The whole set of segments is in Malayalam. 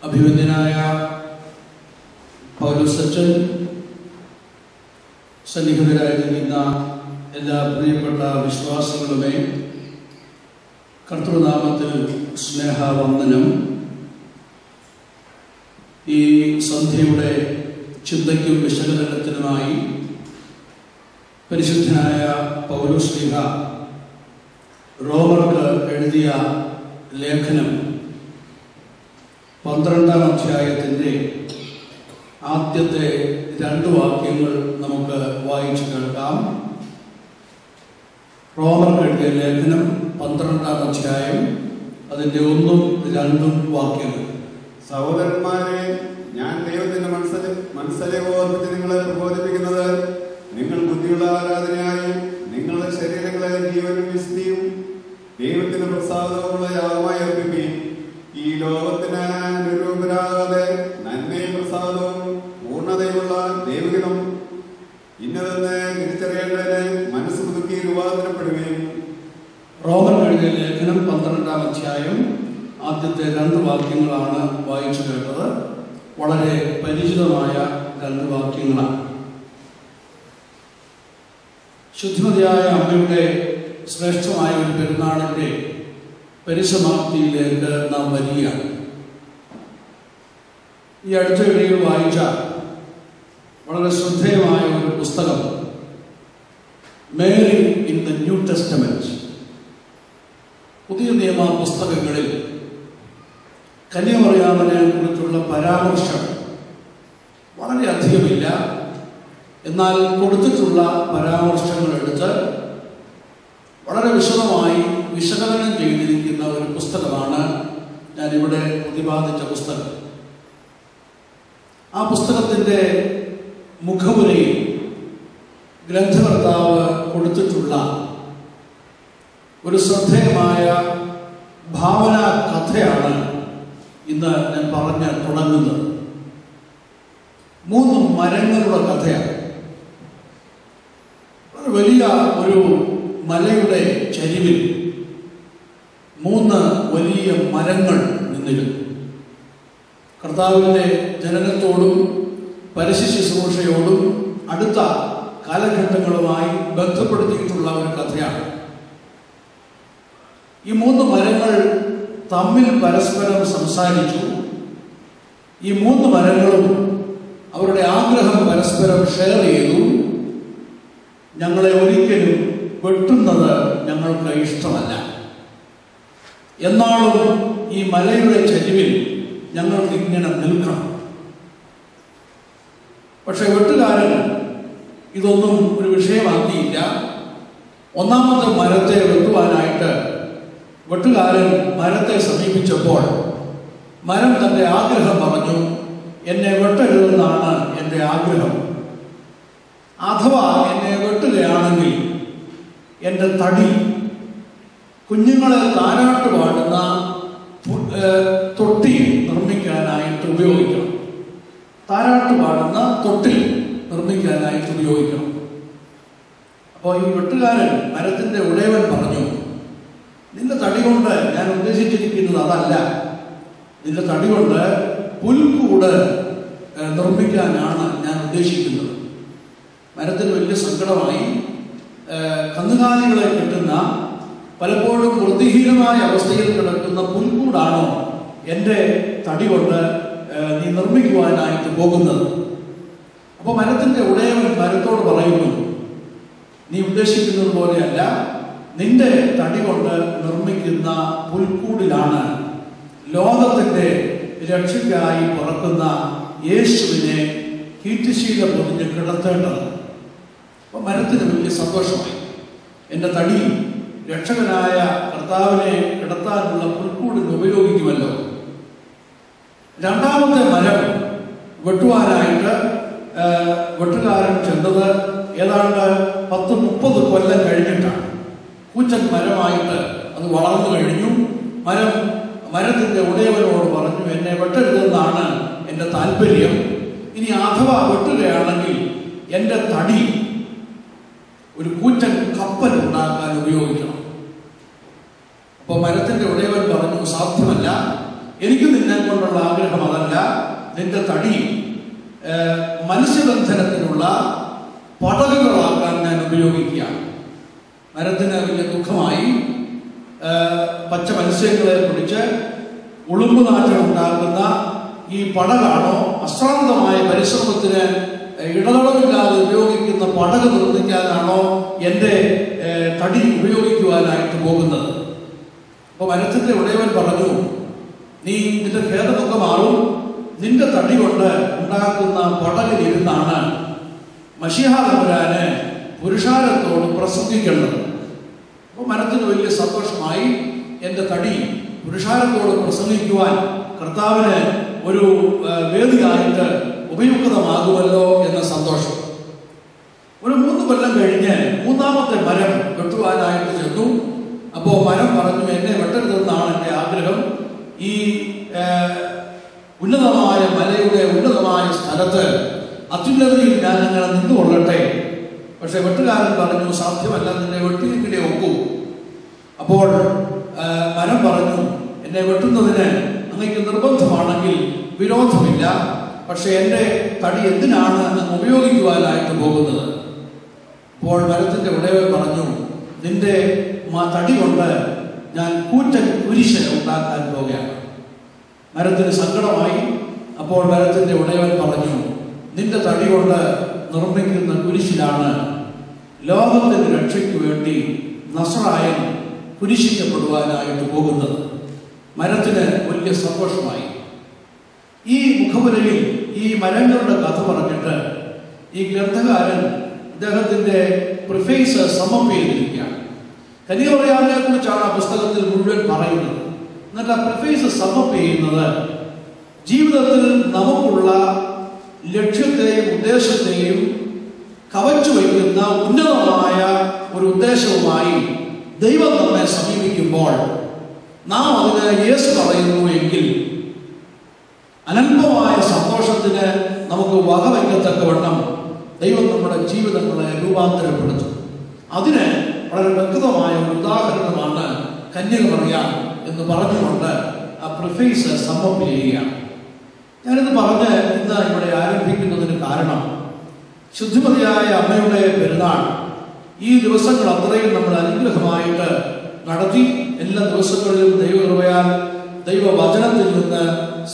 അഭിവന്ദ്യനായ പൗലോസച്ചൻ, സന്നിഹിതരായിരിക്കുന്ന എല്ലാ പ്രിയപ്പെട്ട വിശ്വാസികളുമേ, കർത്തൃനാമത്തിൽ സ്നേഹവന്ദനം. ഈ സന്ധ്യയുടെ ചിന്തയ്ക്കും വിശകലനത്തിനുമായി പരിശുദ്ധനായ പൗലോസ്ലീഹ റോമർക്ക് എഴുതിയ ലേഖനം 12-ാം അധ്യായത്തിൻ്റെ ആദ്യത്തെ 2 വാക്യങ്ങൾ നമുക്ക് വായിച്ചു കേൾക്കാം. റോമർക്ക് എഴുതിയ ലേഖനം 12-ാം അധ്യായം, അതിൻ്റെ 1-2 വാക്യങ്ങൾ. സഹോദരന്മാരെ, ഞാൻ ദൈവത്തിന്റെ മനസ്സിലെ ഓർമ്മിച്ച് നിങ്ങളെ പ്രബോധിപ്പിക്കുന്നത്, നിങ്ങൾ ബുദ്ധിയുള്ള ആരാധനയായി നിങ്ങളുടെ ശരീരങ്ങളെ ജീവനും വിശുദ്ധിയും ദൈവത്തിന് പ്രസാദവുമുള്ള യാഗമായി അർപ്പിക്കുകയും ഈ ലോകത്തിന് നിരൂപരാകാതെ നന്മയും പ്രസാദവും പൂർണ്ണതയുള്ള ദൈവഹിതം ഇന്നതെന്ന് തിരിച്ചറിയേണ്ടതിന് മനസ്സ് പുതുക്കി രൂപാന്തരപ്പെടുകയും. റോമർ എഴുതിയ ലേഖനം 12-ാം അധ്യായം ആദ്യത്തെ 2 വാക്യങ്ങളാണ് വായിച്ചു കേട്ടത്. വളരെ പരിചിതമായ 2 വാക്യങ്ങളാണ്. ശുദ്ധിമതിയായ അമ്മയുടെ ശ്രേഷ്ഠമായ ഒരു പെരുന്നാളിൻ്റെ പരിസമാപ്തിയിലേക്ക് നാം വരികയാണ്. ഈ അടുത്തിടയിൽ വായിച്ച വളരെ ശ്രദ്ധേയമായ ഒരു പുസ്തകം, Mary in the new testament. പുതിയ നിയമ പുസ്തകങ്ങളിൽ കന്യാമറിയാമിനെ കുറിച്ചുള്ള പരാമർശം വളരെ അധികമില്ല. എന്നാൽ കൊടുത്തിട്ടുള്ള പരാമർശങ്ങൾ എടുത്ത് വളരെ വിശദമായി വിശകലനം ചെയ്തിരിക്കുന്ന ഒരു പുസ്തകമാണ് ഞാനിവിടെ പ്രതിപാദിച്ച പുസ്തകം. ആ പുസ്തകത്തിൻ്റെ മുഖവുരയിൽ ഗ്രന്ഥകർത്താവ് കൊടുത്തിട്ടുള്ള ഒരു ശ്രദ്ധേയമായ ഭാവനാ കഥയാണ് ഇന്ന് ഞാൻ പറഞ്ഞ് തുടങ്ങുന്നത്. 3 മരങ്ങളുടെ കഥയാണ്. വലിയ ഒരു മലയുടെ ചരിവിൽ 3 വലിയ മരങ്ങൾ നിന്നിരുന്നു. കർത്താവിൻ്റെ ജനനത്തോടും പരസ്യ ശുശ്രൂഷയോടും അടുത്ത കാലഘട്ടങ്ങളുമായി ബന്ധപ്പെടുത്തിയിട്ടുള്ള ഒരു കഥയാണ്. ഈ 3 മരങ്ങൾ തമ്മിൽ പരസ്പരം സംസാരിച്ചു. ഈ 3 മരങ്ങളും അവരുടെ ആഗ്രഹം പരസ്പരം ഷെയർ ചെയ്തു. ഞങ്ങളെ ഒരിക്കലും വെട്ടുന്നത് ഞങ്ങൾക്ക് ഇഷ്ടമല്ല, എന്നാലും ഈ മലയുടെ ചരിവിൽ ഞങ്ങൾക്ക് ഇങ്ങനെ നിൽക്കണം. പക്ഷെ വെട്ടുകാരൻ ഇതൊന്നും ഒരു വിഷയമാക്കിയില്ല. 1ാമത്തെ മരത്തെ വെട്ടുവാനായിട്ട് വെട്ടുകാരൻ മരത്തെ സമീപിച്ചപ്പോൾ മരം തൻ്റെ ആഗ്രഹം പറഞ്ഞു. എന്നെ വെട്ടരുതെന്നാണ് എൻ്റെ ആഗ്രഹം. അഥവാ എന്നെ വെട്ടുകയാണെങ്കിൽ എൻ്റെ തടി കുഞ്ഞുങ്ങളെ താരാട്ട് പാടുന്ന തൊട്ടി നിർമ്മിക്കാനായിട്ട് ഉപയോഗിക്കണം. താരാട്ട് പാടുന്ന തൊട്ടി നിർമ്മിക്കാനായിട്ട് ഉപയോഗിക്കണം. അപ്പോൾ ഈ വെട്ടുകാരൻ, മരത്തിൻ്റെ ഉടയവൻ പറഞ്ഞു, നിന്റെ തടി കൊണ്ട് ഞാൻ ഉദ്ദേശിച്ചിരിക്കുന്നത് അതല്ല. നിന്റെ തടി കൊണ്ട് പുൽക്കൂട് നിർമ്മിക്കാനാണ് ഞാൻ ഉദ്ദേശിക്കുന്നത്. മരത്തിന് വലിയ സങ്കടമായി. കന്നുകാലികളെ കിട്ടുന്ന, പലപ്പോഴും വൃത്തിഹീനമായ അവസ്ഥയിൽ കിടക്കുന്ന പുൽക്കൂടാണോ എൻ്റെ തടി കൊണ്ട് നീ നിർമ്മിക്കുവാനായിട്ട് പോകുന്നത്? അപ്പോൾ മരത്തിൻ്റെ ഉടയവൻ മരത്തോട് പറയുന്നു, നീ ഉദ്ദേശിക്കുന്നത് പോലെയല്ല. നിന്റെ തടി കൊണ്ട് നിർമ്മിക്കുന്ന പുൽക്കൂടിലാണ് ലോകത്തിൻ്റെ രക്ഷയ്ക്കായി പിറക്കുന്ന യേശുവിനെ കീറ്റുശീല പൊതിഞ്ഞ് കിടത്തേണ്ടത്. അപ്പോൾ മരത്തിന് വലിയ സന്തോഷമായി. എൻ്റെ തടി രക്ഷകനായ കർത്താവിനെ കിടത്താനുള്ള പുൽക്കൂടിന് ഉപയോഗിക്കുമല്ലോ. 2ാമത്തെ മരം വെട്ടുവാനായിട്ട് വെട്ടുകാരൻ ചെന്നത് ഏതാണ്ട് 10-30 കൊല്ലം കഴിഞ്ഞിട്ടാണ്. കൂച്ചൻ മരമായിട്ട് അത് വളർന്നു കഴിഞ്ഞു. മരത്തിൻ്റെ ഉടയവനോട് പറഞ്ഞു, എന്നെ വെട്ടരുതെന്നാണ് എൻ്റെ താല്പര്യം. ഇനി അഥവാ വെട്ടുകയാണെങ്കിൽ എൻ്റെ തടി ഒരു കൂറ്റൻ കപ്പൽ ഉണ്ടാക്കാൻ ഉപയോഗിക്കണം. അപ്പോൾ മരത്തിൻ്റെ ഉടയവൻ പറഞ്ഞു, സാധ്യമല്ല, എനിക്ക് നിന്നെ കൊണ്ടുള്ള ആഗ്രഹം അതല്ല, നിന്റെ തടി മത്സ്യബന്ധനത്തിനുള്ള പടകുകളാക്കാൻ ഞാൻ ഉപയോഗിക്കുകയാണ്. മരത്തിന് വലിയ ദുഃഖമായി. പച്ച മത്സ്യങ്ങളെ പിടിച്ച് ഉളുമ്പുനാറ്റം ഉണ്ടാക്കുന്ന ഈ പടകാണോ, അശ്രാന്തമായ പരിശ്രമത്തിന് ഇടതടവില്ലാതെ ഉപയോഗിക്കുന്ന പടക് നിർമ്മിക്കാനാണോ എൻ്റെ തടി ഉപയോഗിക്കുവാനായിട്ട് പോകുന്നത്? അപ്പോൾ മരത്തിൻ്റെ ഉടയവൻ പറഞ്ഞു, നീ നിന്റെ ഖേദമൊക്കെ മാറും, നിന്റെ തടി കൊണ്ട് ഉണ്ടാക്കുന്ന പടകിലിരുന്നാണ് മശീഹ തമ്പുരാന് പുരുഷാരത്തോട് പ്രസംഗിക്കേണ്ടത്. അപ്പോൾ മരത്തിന് വലിയ സന്തോഷമായി. എൻ്റെ തടി പുരുഷാരത്തോട് പ്രസംഗിക്കുവാൻ കർത്താവിന് ഒരു വേദിയായിട്ട് ഉപയുക്തമാകുമല്ലോ എന്ന സന്തോഷം. ഒരു 3 കൊല്ലം കഴിഞ്ഞ് 3ാമത്തെ മരം വെട്ടുവാനായിട്ട് ചെന്നു. അപ്പോൾ മരം പറഞ്ഞു, എന്നെ വെട്ടരുതെന്നാണ് എൻ്റെ ആഗ്രഹം. ഈ ഉന്നതമായ മലയുടെ ഉന്നതമായ സ്ഥലത്ത് അത്യുന്നതയിൽ ഞാൻ അങ്ങനെ നിന്നുകൊള്ളട്ടെ. പക്ഷെ വെട്ടുകാരൻ പറഞ്ഞു, സാധ്യമല്ല, നിന്നെ വെട്ടിയെങ്കിലേ ഒക്കൂ. അപ്പോൾ മരം പറഞ്ഞു, എന്നെ വെട്ടുന്നതിന് അങ്ങക്ക് നിർബന്ധമാണെങ്കിൽ വിരോധമില്ല, പക്ഷെ എൻ്റെ തടി എന്തിനാണ് അങ്ങ് ഉപയോഗിക്കുവാനായിട്ട് പോകുന്നത്? അപ്പോൾ മരത്തിൻ്റെ ഉടയവൻ പറഞ്ഞു, നിന്റെ തടി കൊണ്ട് ഞാൻ കൂറ്റൻ കുരിശ് ഉണ്ടാക്കാൻ പോകുകയാണ്. മരത്തിന് സങ്കടമായി. അപ്പോൾ മരത്തിൻ്റെ ഉടയവൻ പറഞ്ഞു, നിന്റെ തടി കൊണ്ട് നിർമ്മിക്കുന്ന കുരിശിലാണ് ലോകത്തിന് രക്ഷയ്ക്ക് വേണ്ടി നസറായൻ കുരിശിക്കപ്പെടുവാനായിട്ട് പോകുന്നത്. മരത്തിന് വലിയ സന്തോഷമായി. ഈ മുഖവുരയിൽ ഈ മരങ്ങളുടെ കഥ പറഞ്ഞിട്ട് ഈ ഗ്രന്ഥകാരൻ അദ്ദേഹത്തിൻ്റെ പ്രിഫേസ് സമർപ്പിച്ചിരിക്കുകയാണ്. കന്യാമറിയാമിനെ കുറിച്ചാണ് ആ പുസ്തകത്തിൽ മുഴുവൻ പറയുന്നത്. എന്നിട്ട് ആ പ്രിഫേസ് സമർപ്പ് ചെയ്യുന്നത് ജീവിതത്തിൽ നമുക്കുള്ള ലക്ഷ്യത്തെയും ഉദ്ദേശത്തെയും കവച്ചു വയ്ക്കുന്ന ഉന്നതമായ ഒരു ഉദ്ദേശവുമായി ദൈവം നമ്മെ സമീപിക്കുമ്പോൾ നാം അതിന് യേശു പറയുന്നു എങ്കിൽ അനന്തമായ സന്തോഷത്തിന് നമുക്ക് വകവയ്ക്കത്തക്കവണ്ണം ദൈവം നമ്മുടെ ജീവിതങ്ങളെ രൂപാന്തരപ്പെടുത്തും. അതിന് വളരെ വ്യക്തമായ ഒരു ഉദാഹരണമാണ് കന്യാമറിയാം എന്ന് പറഞ്ഞുകൊണ്ട് ആ പ്രിഫേസ് സമർപ്പ് ചെയ്യുകയാണ്. ഞാനിത് പറഞ്ഞ് ഇന്ന് ഇവിടെ ആരംഭിക്കുന്നതിന് കാരണം, ശുദ്ധിമതിയായ അമ്മയുടെ പെരുന്നാൾ ഈ ദിവസങ്ങൾ അത്രയും നമ്മൾ അനുഗ്രഹമായിട്ട് നടത്തി. എല്ലാ ദിവസങ്ങളിലും ദൈവകൃപയാൽ ദൈവവചനത്തിൽ നിന്ന്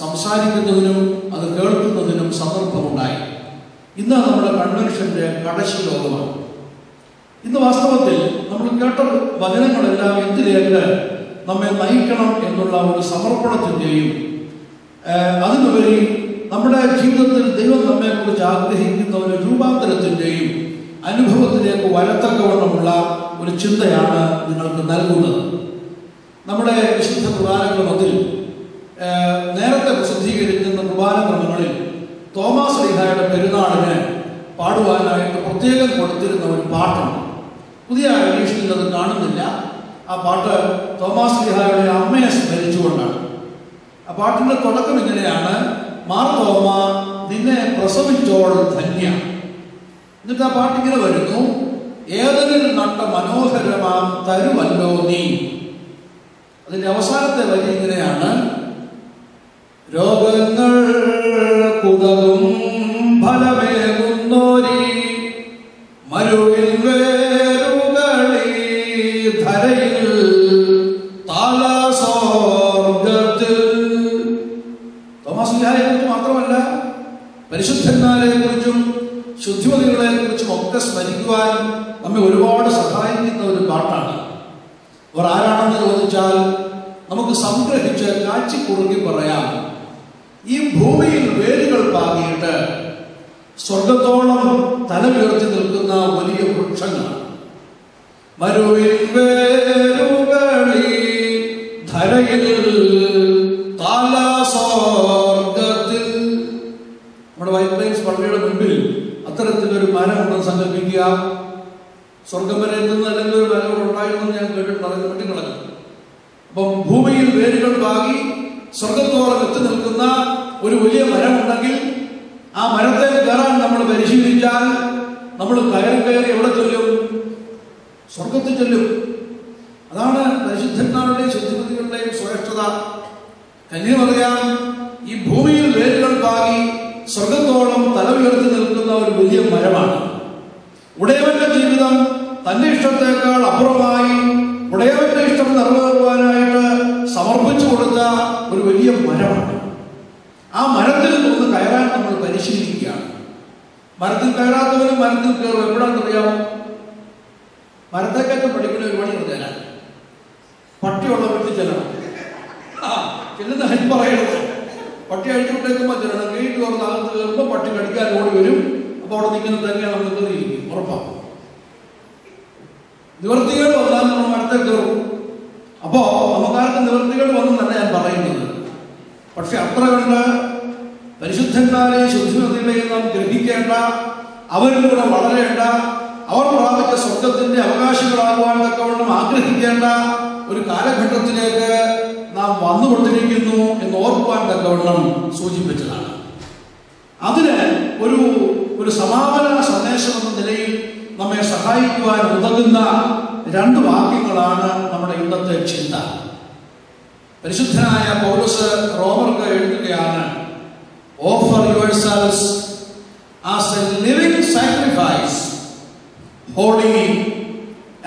സംസാരിക്കുന്നതിനും അത് കേൾക്കുന്നതിനും സന്ദർഭമുണ്ടായി. ഇന്ന് നമ്മുടെ കൺവെൻഷന്റെ കടശി ലോകമാണ്. ഇന്ന് വാസ്തവത്തിൽ നമ്മൾ കേട്ട വചനങ്ങളെല്ലാം എന്തിലേക്ക് നമ്മെ നയിക്കണം എന്നുള്ള ഒരു സമർപ്പണത്തിൻ്റെയും അതിനുപരി നമ്മുടെ ജീവിതത്തിൽ ദൈവം നമ്മെക്കുറിച്ച് ആഗ്രഹിക്കുന്ന ഒരു രൂപാന്തരത്തിൻ്റെയും അനുഭവത്തിലേക്ക് വരത്തക്കവണ്ണമുള്ള ഒരു ചിന്തയാണ് നിങ്ങൾക്ക് നൽകുന്നത്. നമ്മുടെ വിശുദ്ധ കുർബാനക്രമത്തിൽ നേരത്തെ പ്രസിദ്ധീകരിക്കുന്ന കുർബാനക്രമങ്ങളിൽ തോമാസ് ശ്ലീഹായുടെ പെരുന്നാളിന് പാടുവാനായിട്ട് പ്രത്യേകം കൊടുത്തിരുന്ന ഒരു പാട്ടുണ്ട്. പുതിയ എഡീഷനിൽ അത് കാണുന്നില്ല. ആ പാട്ട് തോമാസ് ശ്ലീഹായുടെ അമ്മയെ സ്മരിച്ചുകൊണ്ടാണ്. ആ പാട്ടിന്റെ തുടക്കം ഇങ്ങനെയാണ്: മാർത്തോമ നിന്നെ പ്രസവിച്ചോൾ ധന്യ. എന്നിട്ട് ആ പാട്ടിങ്ങനെ വരുന്നു: ഏതനിൽ നട്ട മനോഹരമാം തരുവല്ലോ നീ. അതിന്റെ അവസാനത്തെ വരി ഇങ്ങനെയാണ്: രോഗങ്ങൾ കുതകും ഫലമേകുന്നോരി മരുവിൽ വേരുകളി ധരയിൽ താലസ്വർഗത്തിൽ. തോമാസ് ശ്ലീഹായെ കുറിച്ച് മാത്രമല്ല, പരിശുദ്ധന്മാരെ കുറിച്ചും ശുദ്ധിമതികളെ കുറിച്ചും ഒക്കെ സ്മരിക്കുവാൻ നമ്മെ ഒരുപാട് സഹായിക്കുന്ന ഒരു പാട്ടാണ്. അവർ ആരാണെന്ന് ചോദിച്ചാൽ നമുക്ക് സംഗ്രഹിച്ച് കാച്ചിക്കുറുകി പറയാം: ഈ ഭൂമിയിൽ വേരുകൾ പാകിയിട്ട് സ്വർഗത്തോളം തല ഉയർത്തി നിൽക്കുന്ന വലിയ വൃക്ഷങ്ങൾ. മരുവിൽ വേരുകളി ധരയിൽ താലസ്വർഗത്തിൽ. നമ്മുടെ വൈറ്റ് പ്ലെയിൻസ് പള്ളിയുടെ മുൻപിൽ അത്തരത്തിലൊരു മരം ഉണ്ടെന്ന് സങ്കല്പിക്കുക. സ്വർഗം വരെ എത്തുന്ന അല്ലെങ്കിൽ ഒരു മരം ഉണ്ടായിരുന്നെന്ന് ഞാൻ കേട്ടിട്ടുണ്ട്. അതിന് വെട്ടിക്കളഞ്ഞു. അപ്പം ഭൂമിയിൽ വേരുകൾ പാകി സ്വർഗത്തോളം എത്തി നിൽക്കുന്ന ഒരു വലിയ മരമുണ്ടെങ്കിൽ ആ മരത്തെ കയറാൻ നമ്മൾ പരിശീലിച്ചാൽ നമ്മൾ കയറി എവിടെ ചെല്ലും? സ്വർഗത്തിൽ ചെല്ലും. അതാണ് പരിശുദ്ധന്മാരുടെയും ശുദ്ധിമതികളുടെയും ശ്രേഷ്ഠത. കന്യമറിയാം ഈ ഭൂമിയിൽ വേരുകൾ പാകി സ്വർഗത്തോളം തല ഉയർത്തി നിൽക്കുന്ന ഒരു വലിയ മരമാണ്. ഉടയവന്റെ ജീവിതം തന്റെ ഇഷ്ടത്തേക്കാൾ അപ്പുറമായി ഉടയവന്റെ ഇഷ്ടം നിറവേറുവാനായിട്ട് സമർപ്പിച്ചു കൊടുത്ത ഒരു വലിയ മരമാണ്. ആ മരത്തിൽ നിന്ന് കയറാൻ നമ്മൾ പരിശീലിക്കുകയാണ്. മരത്തിൽ കയറാത്തവരും മരത്തിൽ കയറും. എപ്പോഴാണെന്നറിയാമോ? മരത്തേക്കൊക്കെ പഠിക്കുന്ന ഒരു പണി പറഞ്ഞാൽ പട്ടിയുള്ള വീട്ടിൽ ചെല്ലണം. ചെല്ലുന്ന ഹെൽപ്പ് പറയരുത്. പട്ടി അഴിച്ചുകൊണ്ടേക്കുമ്പോൾ ചെല്ലണം. ഗേറ്റ് തുറന്ന് അകത്ത് കയറുമ്പോൾ പട്ടി കടിക്കാൻ ഓടി വരും. അപ്പോൾ അവിടെ നിൽക്കുന്ന തന്നെയാണ് നമ്മൾ കയറിയിരിക്കും. ഉറപ്പാണ്. നിവൃത്തികൾ വന്നാൽ നമ്മൾ മരത്തെ കയറും. അപ്പോ നമുക്കാർക്ക് നിവൃത്തികൾ വന്നെന്നല്ല ഞാൻ പറയുന്നത്. പക്ഷെ അത്ര കണ്ട് പരിശുദ്ധന്മാരെ ശുദ്ധിമതികളെയും നാം ഗ്രഹിക്കേണ്ട, അവരിലൂടെ വളരേണ്ട, അവർ പ്രാപിച്ച സ്വർഗത്തിന്റെ അവകാശികളാകുവാൻ തക്കവണ്ണം ആഗ്രഹിക്കേണ്ട ഒരു കാലഘട്ടത്തിലേക്ക് നാം വന്നുകൊണ്ടിരിക്കുന്നു എന്ന് ഓർക്കുവാൻ തക്കവണ്ണം സൂചിപ്പിച്ചതാണ്. അതിന് ഒരു സമാപന സന്ദേശം എന്ന നിലയിൽ നമ്മെ സഹായിക്കുവാൻ ഉതകുന്ന 2 വാക്യങ്ങളാണ് നമ്മുടെ ഇന്നത്തെ ചിന്ത. പരിശുദ്ധനായ പൗലോസ് റോമർക്ക് എഴുതുകയാണ്, offer yourselves as a living sacrifice, holy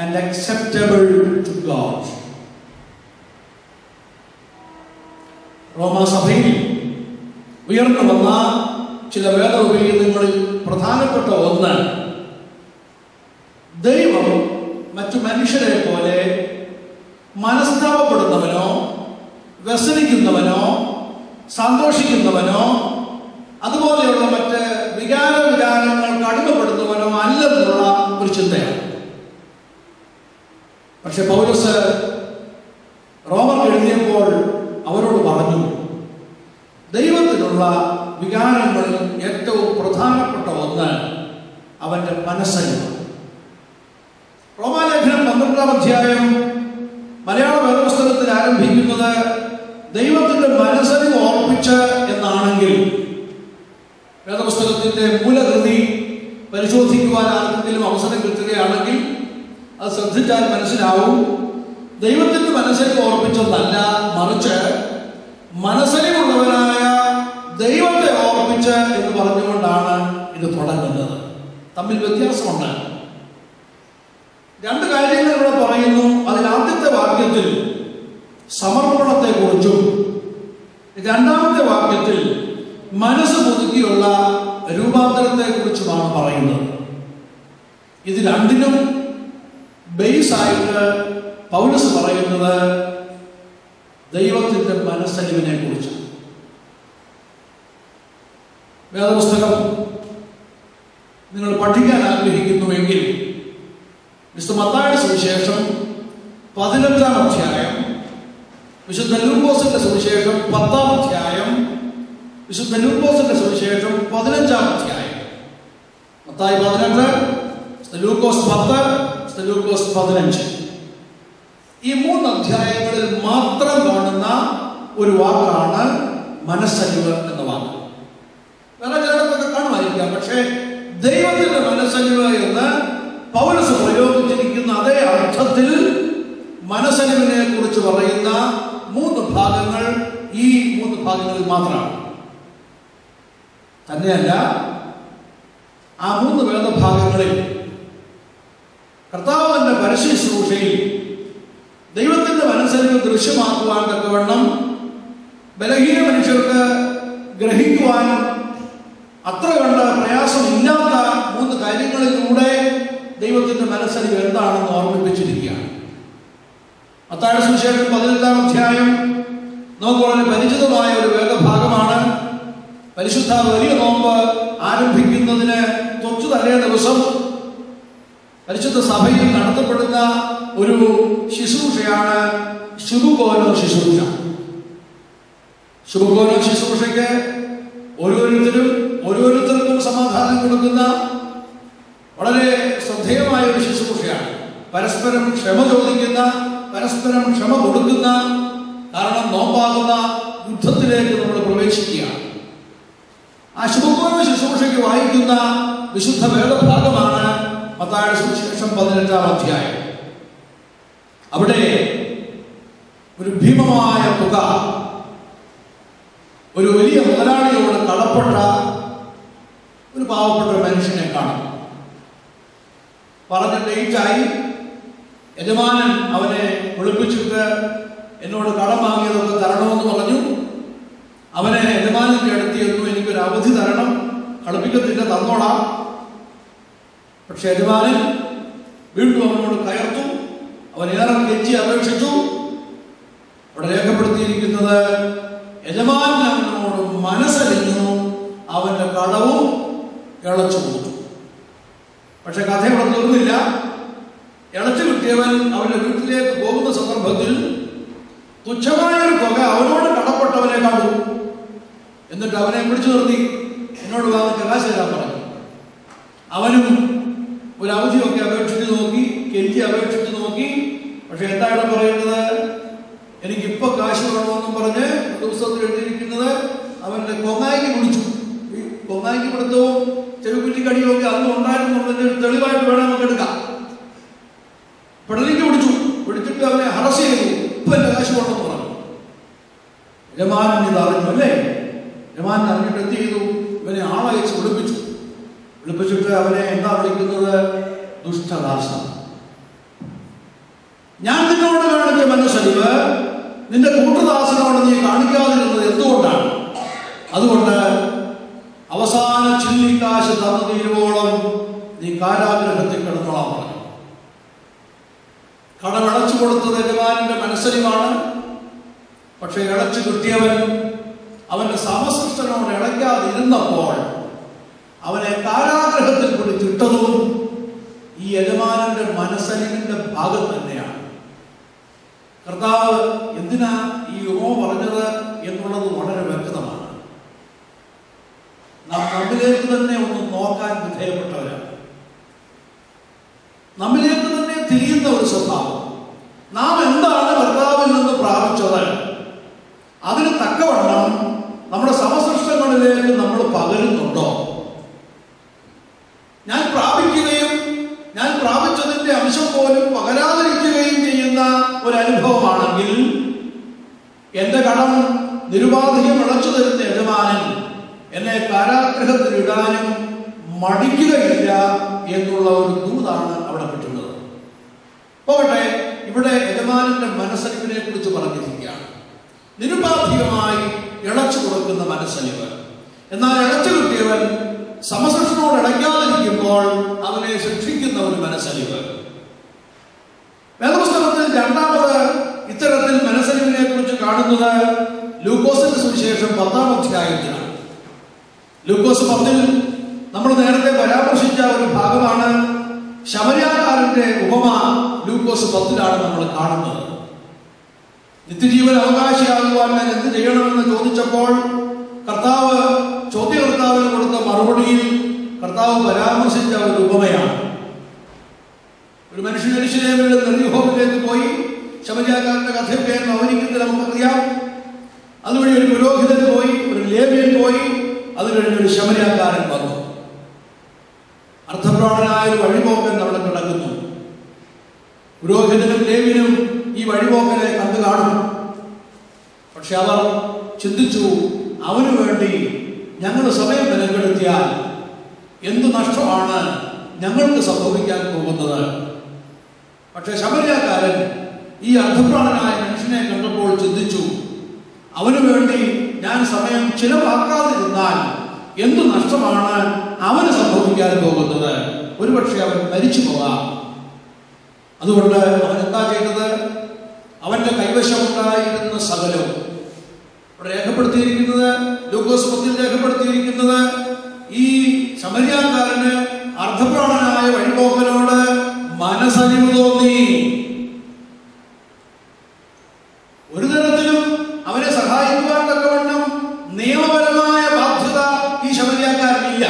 and acceptable to God. റോമാസഭയിൽ ഉയർന്നു വന്ന ചില വേദോപദേശങ്ങളിൽ പ്രധാനപ്പെട്ട ഒന്ന്, ദൈവം മറ്റു മനുഷ്യരെ പോലെ മനസ്താപപ്പെടുന്നവനോ വ്യസനിക്കുന്നവനോ സന്തോഷിക്കുന്നവനോ അതുപോലെയുള്ള മറ്റ് വികാരങ്ങൾക്ക് അടിമപ്പെടുന്നവനോ അല്ലെന്നുള്ള ഒരു ചിന്തയാണ്. പക്ഷെ പൗലോസ് റോമർ എഴുതിയപ്പോൾ അവരോട് പറഞ്ഞു, ദൈവത്തിനുള്ള വികാരങ്ങളിൽ ഏറ്റവും പ്രധാനപ്പെട്ട ഒന്ന് അവന്റെ മനസ്സലിവാണ്. റോമാലേഖനം 12-ാം അധ്യായം മലയാള വേദപുസ്തകത്തിൽ ആരംഭിക്കുന്നത് ദൈവത്തിന്റെ മനസ്സലിവ് ഓർപ്പിച്ച് എന്നാണെങ്കിൽ, വേദപുസ്തകത്തിന്റെ മൂലകൃതി പരിശോധിക്കുവാൻ ആർക്കെങ്കിലും അവസരം കിട്ടുകയാണെങ്കിൽ അത് ശ്രദ്ധിച്ചാൽ മനസ്സിലാവും. ദൈവത്തിന്റെ മനസ്സലിവ് ഓർപ്പിച്ചെന്നല്ല, മറിച്ച് മനസ്സലിവുള്ളവനായ ദൈവത്തെ ഓർപ്പിച്ച് എന്ന് പറഞ്ഞുകൊണ്ടാണ് ഇത് തുടങ്ങുന്നത്. തമ്മിൽ വ്യത്യാസമുണ്ട്. 2 കാര്യങ്ങൾ ഇവിടെ പറയുന്നു. അതിൽ ആദ്യത്തെ വാക്യത്തിൽ സമർപ്പണത്തെ കുറിച്ചും 2ാമത്തെ വാക്യത്തിൽ മനസ്സ് പുതുക്കിയുള്ള രൂപാന്തരത്തെ കുറിച്ചുമാണ് പറയുന്നത്. ഇത് രണ്ടിനും ബേസ് ആയിട്ട് പൗലോസ് പറയുന്നത് ദൈവത്തിന്റെ മനസ്സലിവിനെ കുറിച്ച്. വേദപുസ്തകം നിങ്ങൾ പഠിക്കാൻ ആഗ്രഹിക്കുന്നുവെങ്കിൽ വിശുദ്ധ മത്തായിയുടെ സുവിശേഷം 15-ാം അധ്യായം, വിശുദ്ധ ലൂക്കോസിന്റെ സുവിശേഷം 10-ാം അധ്യായം, വിശുദ്ധ ലൂക്കോസിന്റെ സുവിശേഷം 15-ാം അധ്യായം, മത്തായി 18, ലൂക്കോസ് 10, ലൂക്കോസ് 15, ഈ 3 അധ്യായങ്ങളിൽ മാത്രം കാണുന്ന ഒരു വാക്കാണ് മനസ്സലിവ് എന്ന വാക്ക്. വേറെ ചിലടത്തൊക്കെ കാണുമായിരിക്കാം. പക്ഷേ ദൈവത്തിന്റെ മനസ്സലിവ് എന്ന് പൗലോസ് പ്രയോഗിച്ചിരിക്കുന്ന അതേ അർത്ഥത്തിൽ മനസ്സലിവിനെ കുറിച്ച് പറയുന്ന 3 ഭാഗങ്ങൾ ഈ 3 ഭാഗങ്ങളിൽ മാത്രമാണ്. തന്നെയല്ല, ആ 3 വേദഭാഗങ്ങളിൽ കർത്താവിന്റെ പരശുശ്രൂഷയിൽ ദൈവത്തിന്റെ മനസ്സലിവ് ദൃശ്യമാക്കുവാൻ തക്കവണ്ണം ബലഹീന മനുഷ്യർക്ക് ഗ്രഹിക്കുവാനും അത്ര കണ്ട് പ്രയാസമില്ലാത്ത 3 കാര്യങ്ങളിലൂടെ ദൈവത്തിന്റെ മനസ്സലിവ് എന്താണെന്ന് ഓർമ്മിപ്പിച്ചിരിക്കുകയാണ്. മത്തായിയുടെ സുവിശേഷം 15-ാം അധ്യായം നമുക്ക് വളരെ പരിചിതമായ ഒരു വേദഭാഗമാണ്. പരിശുദ്ധ വലിയ നോമ്പ് ആരംഭിക്കുന്നതിന് തൊട്ടു തലേ ദിവസം പരിശുദ്ധ സഭയിൽ നടത്തപ്പെടുന്ന ഒരു ശുശ്രൂഷയാണ് ശുഭകോനോ ശുശ്രൂഷ. ശുഭകോനോ ശുശ്രൂഷയ്ക്ക് ഓരോരുത്തർക്കും സമാധാനം കൊടുക്കുന്ന വളരെ ശ്രദ്ധേയമായ ഒരു ശുശ്രൂഷയാണ്. പരസ്പരം ക്ഷമ ചോദിക്കുന്ന, പരസ്പരം ക്ഷമ കൊടുക്കുന്ന, കാരണം നോമ്പാകുന്ന യുദ്ധത്തിലേക്ക് നമ്മൾ പ്രവേശിക്കുകയാണ്. ആ ശുഭകോനോ ശുശ്രൂഷയ്ക്ക് വായിക്കുന്ന വിശുദ്ധ വേദഭാഗമാണ് മത്തായിയുടെ സുവിശേഷം 18-ാം അധ്യായം. അവിടെ ഒരു ഭീമമായ തുക ഒരു വലിയ മുതലാളിയോട് കടപ്പെട്ട ഒരു പാവപ്പെട്ട ഒരു മനുഷ്യനെ കാണും. പറഞ്ഞ ഡേറ്റായി യജമാനൻ അവനെ വിളിപ്പിച്ചിട്ട് എന്നോട് കടം വാങ്ങിയതൊക്കെ തരണമെന്ന് പറഞ്ഞു. അവനെ യജമാനന്റെ അടുത്ത് ചെന്നു, എനിക്കൊരു അവധി തരണം, കളിപ്പിക്കത്തില്ല, തന്നോളാം. പക്ഷെ യജമാനൻ വീണ്ടും അവനോട് കയർത്തു. അവൻ ഏറെ കെഞ്ചി അപേക്ഷിച്ചു. അവിടെ രേഖപ്പെടുത്തിയിരിക്കുന്നത് യജമാനൻ അവനോട് മനസ്സലിഞ്ഞു, അവന്റെ കടവും ഇളച്ചു കൊടുത്തു. പക്ഷെ കഥ ഇവിടെ തീർന്നില്ല. ഇളച്ചു കിട്ടിയവൻ അവന്റെ വീട്ടിലേക്ക് പോകുന്ന സന്ദർഭത്തിൽ തുച്ഛമായൊരു തുക അവനോട് കടപ്പെട്ടവനെ കണ്ടു. എന്നിട്ട് അവനെ പിടിച്ചു നിർത്തി, എന്നോട് വാങ്ങിച്ച കാശ് തരാൻ പറഞ്ഞു. അവനും ഒരു അവധിയൊക്കെ അപേക്ഷിച്ച് നോക്കി, കെഞ്ചി അപേക്ഷിച്ച് നോക്കി. പക്ഷെ എന്താണ് പറയുന്നത്? എനിക്കിപ്പോ കാശ് വേണമെന്നും പറഞ്ഞ് ദിവസത്തിൽ എഴുതിയിരിക്കുന്നത് അവന്റെ കൊങ്ങായിക്ക് പിടിച്ചു. ഈ കൊങ്ങായിക്ക് പിടുത്തവും ചെറുകുറ്റി കടിയൊക്കെ അന്ന് ഉണ്ടായിരുന്നുള്ളതിന്റെ തെളിവായിട്ട് വേണം നമുക്ക് എടുക്കാം. പെടലിക്ക് പിടിച്ചിട്ട് അവനെ അറസ്റ്റ് ചെയ്തു. ഇപ്പൊ എന്റെ കാശ് വേണമെന്ന് പറഞ്ഞു. യജമാനൻ ഇത് അറിഞ്ഞു അല്ലേ? യജമാനൻ അറിഞ്ഞിട്ട് എന്ത് ചെയ്തു? ഇവനെ ആളയച്ച് വിളിപ്പിച്ചിട്ട് അവനെ എന്താ വിളിക്കുന്നത്? ദുഷ്ടദാസൻ. ഞാൻ നിന്നോട് കാണിച്ച മനസ്സലിവ് നിന്റെ കൂട്ടുദാസനോട് നീ കാണിക്കാതിരുന്നത് എന്തുകൊണ്ടാണ്? അതുകൊണ്ട് അവസാന ചില്ലിക്കാശ് തന്നു തീരുവോളം നീ കാരാഗ്രഹത്തിൽ കിടന്നോളാൻ പറഞ്ഞു. കടമടച്ചു കൊടുത്തത് യജമാനന്റെ മനസ്സലിവാണ്. പക്ഷെ ഇളച്ചു കിട്ടിയവൻ അവന്റെ സമസൃഷ്ടനോട് ഇളയ്ക്കാതിരുന്നപ്പോൾ അവനെ കാരാഗ്രഹത്തിൽ പിടിച്ചിട്ടതും ഈ യജമാനന്റെ മനസ്സലിവിന്റെ ഭാഗം തന്നെയാണ്. കർത്താവ് എന്തിനാ ഈ ഉപമ പറഞ്ഞത് എന്നുള്ളത് വളരെ വ്യക്തമാണ്. നാം നമ്മിലേക്ക് തന്നെ ഒന്ന് നോക്കാൻ വിധേയപ്പെട്ടവരാണ്. നമ്മിലേക്ക് തന്നെ തിരിയുന്ന ഒരു സ്വഭാവം. നാം എന്താണ് കർത്താവിൽ നിന്ന് പ്രാപിച്ചത്, അതിന് തക്കവണ്ണം നമ്മുടെ സമസൃഷ്ടങ്ങളിലേക്ക് നമ്മൾ പകരുന്നുണ്ടോ? ഞാൻ പ്രാപിക്കുകയും ഞാൻ പ്രാപിച്ചതിന്റെ അംശം പോലും പകരാതിരിക്കുകയും ചെയ്യുന്ന ഒരു അനുഭവമാണെങ്കിൽ എന്റെ കടം നിരുപാധികം ഇളച്ചു തരുന്ന യജമാനൻ എന്നെ കാരാഗ്രഹത്തിൽ ഇടാനും മടിക്കുകയില്ല എന്നുള്ള ഒരു ദൂതാണ് അവിടെ കിട്ടുന്നത്. പോകട്ടെ, ഇവിടെ യജമാനന്റെ മനസ്സലിവിനെ കുറിച്ച് പറഞ്ഞിരിക്കുകയാണ്. നിരുപാധികമായി ഇളച്ചു കൊടുക്കുന്ന മനസ്സലിവ്. എന്നാൽ ഇളച്ചു കിട്ടിയവൻ സമസൃഷ്ടനോട് ഇടയ്ക്കാതിരിക്കുമ്പോൾ അവനെ ശിക്ഷിക്കുന്ന ഒരു മനസ്സലിവ്. വേദപുസ്തകത്തിൽ രണ്ടാമത് ഇത്തരത്തിൽ മനസ്സലിവിനെ കുറിച്ച് കാണുന്നത് ലൂക്കോസിന്റെ സുവിശേഷം 10-ാം അധ്യായത്തിലാണ്. ലൂക്കോസ് 10-ൽ നമ്മൾ നേരത്തെ പരാമർശിച്ച ഒരു ഭാഗമാണ്. ശമര്യാക്കാരന്റെ ഉപമ ലൂക്കോസ് 10-ലാണ് നമ്മൾ കാണുന്നത്. നിത്യജീവൻ അവകാശിയാകുവാൻ ഞാൻ എന്ത് ചെയ്യണമെന്ന് ചോദിച്ചപ്പോൾ ചോദ്യകർത്താവിന് കൊടുത്ത മറുപടിയിൽ കർത്താവ് പരാമർശിച്ച ഒരു ഉപമയാണ്. ഒരു മനുഷ്യൻ യെരൂശലേമിൽ നിന്ന് യെരിഹോവിലേക്ക് പോയി. ശമര്യാക്കാരന്റെ കഥയൊക്കെ അവനിക്കുന്നത് നമുക്കറിയാം. അതുവഴി ഒരു പുരോഹിതൻ പോയി, ഒരു ലേവ്യൻ പോയി, അത് കഴിഞ്ഞ് ഒരു ശമര്യാക്കാരൻ വന്നു. അർത്ഥപ്രാണനായ ഒരു വഴിപോക്കൻ അവിടെ കിടക്കുന്നു. പുരോഹിതനും ലേവ്യനും ഈ വഴിപോക്കനെ കണ്ടു കാണും. പക്ഷെ അവർ ചിന്തിച്ചു, അവന് വേണ്ടി ഞങ്ങൾ സമയം മെനക്കെടുത്തിയാൽ എന്ത് നഷ്ടമാണ് ഞങ്ങൾക്ക് സംഭവിക്കാൻ പോകുന്നത്? പക്ഷെ ശമര്യാക്കാരൻ ഈ അർത്ഥപ്രാണനായ മനുഷ്യനെ കണ്ടപ്പോൾ ചിന്തിച്ചു, അവന് വേണ്ടി ഞാൻ സമയം ചിലവാക്കാതിരുന്നാൽ എന്ത് നഷ്ടമാണ് അവന് സംഭവിക്കാൻ പോകുന്നത്? ഒരുപക്ഷെ അവൻ മരിച്ചു പോകാം. അതുകൊണ്ട് അവൻ എന്താ ചെയ്തത്? അവന്റെ കൈവശമുണ്ടായിരുന്ന സകലവും രേഖപ്പെടുത്തിയിരിക്കുന്നത്, ലൂക്കോസ് 10-ൽ രേഖപ്പെടുത്തിയിരിക്കുന്നത്, ഈ ശമര്യാക്കാരന് അർത്ഥപ്രാണനായ വഴിപോക്കനോട് മനസ്സലിവ് തോന്നി. ഒരു തരത്തിലും അവനെ സഹായിക്കുവാൻ തക്കവണ്ണം നിയമപരമായ ബാധ്യത ഈ ശമര്യാക്കാരനില്ല.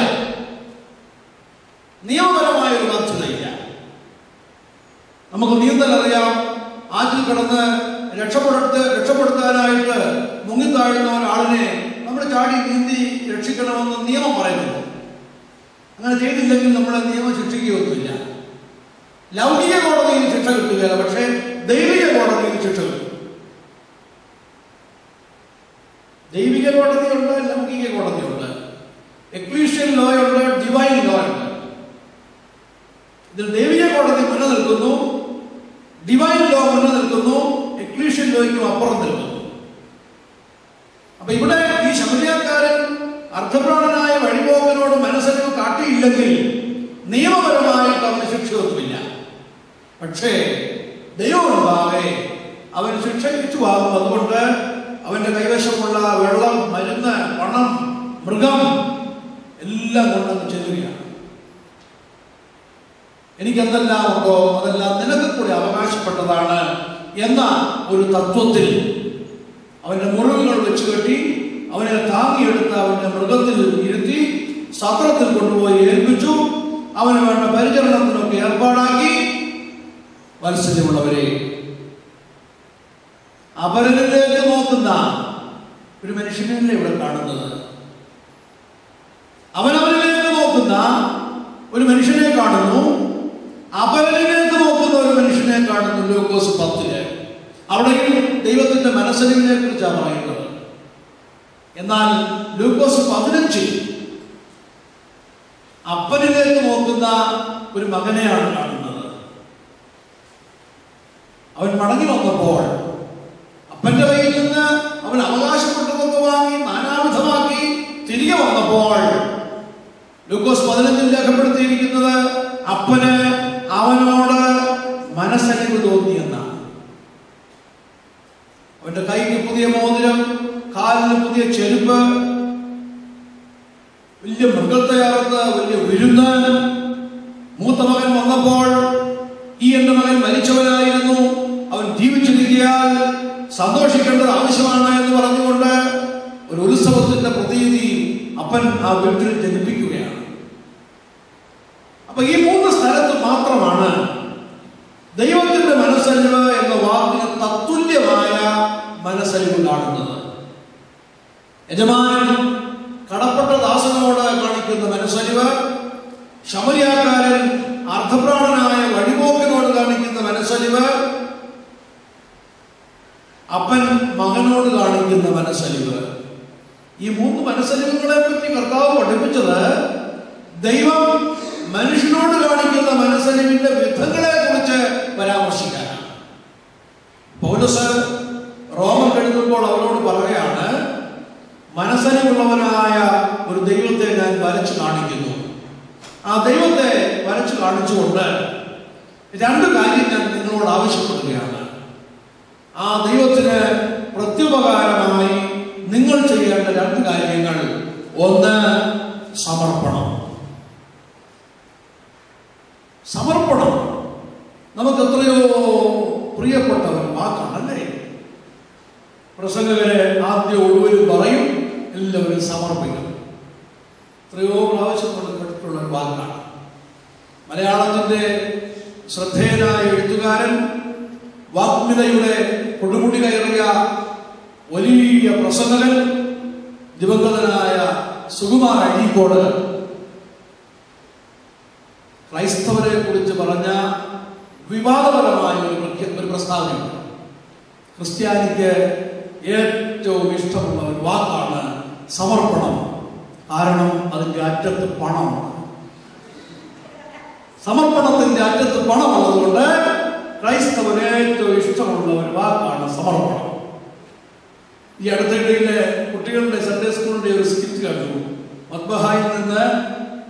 നിയമപരമായ ഒരു ബാധ്യതയില്ല. നമുക്ക് നീന്തൽ അറിയാം. ആറ്റിൽ കിടന്ന് രക്ഷപ്പെടുത്താനായിട്ട് മുങ്ങിത്താഴുന്ന ഒരാളിനെ നമ്മൾ ചാടി നീന്തി രക്ഷിക്കണമെന്ന് നിയമം പറയുന്നുണ്ട്. അങ്ങനെ ചെയ്തില്ലെങ്കിൽ നമ്മളെ നിയമം ശിക്ഷിക്കുകയൊന്നുമില്ല. ലൗകിക കോടതിയിൽ ശിക്ഷ കിട്ടുകയില്ല, പക്ഷേ ദൈവിക കോടതിയിൽ ശിക്ഷ കിട്ടും. ദൈവിക കോടതിയുണ്ട്, ലൗകിക കോടതിയുണ്ട്. എക്ലീഷ്യൻ ലോ ഉണ്ട്, ഡിവൈൻ ലോ ഉണ്ട്. ഇതിൽ ദൈവിക കോടതി മുന്നേ നിൽക്കുന്നു, ഡിവൈൻ ലോ മുന്നേ നിൽക്കുന്നു, എക്ലീഷ്യൻ ലോയ്ക്കും അപ്പുറം നിൽക്കുന്നു. അപ്പൊ ഇവിടെ ഈ ശമരിയക്കാരൻ അർദ്ധപ്രാണനായ വഴിപോക്കനോട് മനസ്സലിവ് കാട്ടിയില്ലെങ്കിൽ നിയമപരമായിട്ട് അവന് ശിക്ഷയൊന്നുമില്ല. പക്ഷേ ദൈവമുണ്ടാകെ അവൻ ശിക്ഷയിച്ചു വാങ്ങും. അതുകൊണ്ട് അവന്റെ കൈവശമുള്ള വെള്ളം, മരുന്ന്, പണം, മൃഗം എല്ലാം കൊണ്ടങ്ങ് ചെല്ലുകയാണ്. എനിക്കെന്തെല്ലാം ഉണ്ടോ അതെല്ലാം നിനക്ക് കൂടി അവകാശപ്പെട്ടതാണ് എന്ന ഒരു തത്വത്തിൽ അവന്റെ മുറിവുകൾ വെച്ച് കെട്ടി അവനെ താങ്ങിയെടുത്ത് അവന്റെ മൃഗത്തിൽ ഇരുത്തി സത്രത്തിൽ കൊണ്ടുപോയി ഏൽപ്പിച്ചു. അവന് വേണ്ട പരിചരണത്തിനൊക്കെ ഏർപ്പാടാക്കി. വാത്സല്യമുള്ളവരെ, അപരനിലേക്ക് നോക്കുന്ന ഒരു മനുഷ്യനല്ലേ ഇവിടെ കാണുന്നത്? അവനവനിലേക്ക് നോക്കുന്ന ഒരു മനുഷ്യനെ കാണുന്നു, അപരനിലേക്ക് നോക്കുന്ന ഒരു മനുഷ്യനെ കാണുന്നു. ലൂക്കോസ് 10 അവിടെയും ദൈവത്തിന്റെ മനസ്സലിവിനെ കുറിച്ചാണ് പറയുന്നത്. എന്നാൽ ലൂക്കോസ് 15 അപ്പനിലേക്ക് നോക്കുന്ന ഒരു മകനെയാണ് കാണുന്നത്. അവൻ മടങ്ങി വന്നപ്പോൾ അപ്പന്റെ കയ്യിൽ നിന്ന് അവൻ അവകാശപ്പെട്ടതൊക്കെ വാങ്ങി നാനാവിധമാക്കി തിരികെ വന്നപ്പോൾ ലൂക്കോസ് 15 രേഖപ്പെടുത്തിയിരിക്കുന്നത് അപ്പന് അവനോട് മനസ്സലിവ് തോന്നിയെന്നാണ്. അവന്റെ കൈക്ക് പുതിയ മോതിരം, കാലിന് പുതിയ ചെരുപ്പ്, വലിയ മൃഗത്തെ അറുത്ത് വലിയ വിരുന്ന്. മൂത്ത മകൻ വന്നപ്പോൾ ഈ എന്റെ മകൻ മരിച്ചവനായിരുന്നു, അവൻ ജീവിച്ചിരിക്കാൻ സന്തോഷിക്കേണ്ടത് ആവശ്യമാണ് എന്ന് പറഞ്ഞുകൊണ്ട് ഒരു ഉത്സവത്തിന്റെ പ്രതീതി അപ്പൻ ആ വീട്ടിൽ ജനിപ്പിക്കുകയാണ്. അപ്പൊ ഈ 3 സ്ഥലത്ത് മാത്രമാണ് ദൈവത്തിന്റെ മനസ്സലിവ് എന്ന വാക്കിന് തത്തുല്യമായ മനസ്സലിവ് കാണുന്നത്. യജമാനൻ കടപ്പെട്ട ദാസനോട് കാണിക്കുന്ന മനസ്സലിവ്, ശമരിയക്കാരൻ അർദ്ധപ്രാണനായ വഴിപോക്കനോട് കാണിക്കുന്ന മനസ്സലിവ്, അപ്പൻ മകനോട് കാണിക്കുന്ന മനസ്സലിവ്. ഈ 3 മനസ്സലിവുകളെ പറ്റി കർത്താവ് പഠിപ്പിച്ചത് ദൈവം മനുഷ്യനോട് കാണിക്കുന്ന മനസ്സലിവിന്റെ വിധങ്ങളെ കുറിച്ച് പരാമർശിക്കാനാണ്. പൗലോസ് റോമർ എഴുതുമ്പോൾ അവരോട് പറയുകയാണ്, മനസ്സലിവുള്ളവനായ ഒരു ദൈവത്തെ ഞാൻ വരച്ചു കാണിക്കുന്നു. ആ ദൈവത്തെ വരച്ചു കാണിച്ചുകൊണ്ട് 2 കാര്യം ഞാൻ നിങ്ങളോട് ആവശ്യപ്പെടുകയാണ്. ആ ദൈവത്തിന് പ്രത്യുപകാരമായി നിങ്ങൾ ചെയ്യേണ്ട 2 കാര്യങ്ങൾ. ഒന്ന്, സമർപ്പണം. സമർപ്പണം നമുക്ക് എത്രയോ പ്രിയപ്പെട്ട ഒരു വാക്കാണല്ലേ? പ്രസംഗകരെ ആദ്യം ഒടുവിലും പറയും, എല്ലാവരും സമർപ്പിക്കും. എത്രയോ പ്രാവശ്യം കേട്ടിട്ടുള്ള ഒരു വാക്കാണ്. മലയാളത്തിന്റെ ശ്രദ്ധേയനായ എഴുത്തുകാരൻ, വാഗ്മിതയുടെ കൊടുമുടി കയറിയ വലിയ പ്രസംഗകൻ, ദിവംഗതനായ സുകുമാർ അഴീക്കോട് ക്രൈസ്തവരെ കുറിച്ച് പറഞ്ഞ വിവാദപരമായ ഒരു പ്രസ്താവനയുണ്ട്. ക്രിസ്ത്യാനിക്ക് ഏറ്റവും ഇഷ്ടമുള്ള ഒരു വാക്കാണ് സമർപ്പണം. കാരണം അതിന്റെ അറ്റത്ത് പണമാണ്. സമർപ്പണത്തിന്റെ അറ്റത്ത് പണമുള്ളതുകൊണ്ട് ക്രൈസ്തവന് ഏറ്റവും ഇഷ്ടമുള്ള ഒരു വാക്കാണ് സമർപ്പണം. ഈ അടുത്തിടയിലെ കുട്ടികളുടെ സൺഡേ സ്കൂളിന്റെ ഒരു സ്കിറ്റ് കണ്ടു. മദ്ബഹായിൽ നിന്ന്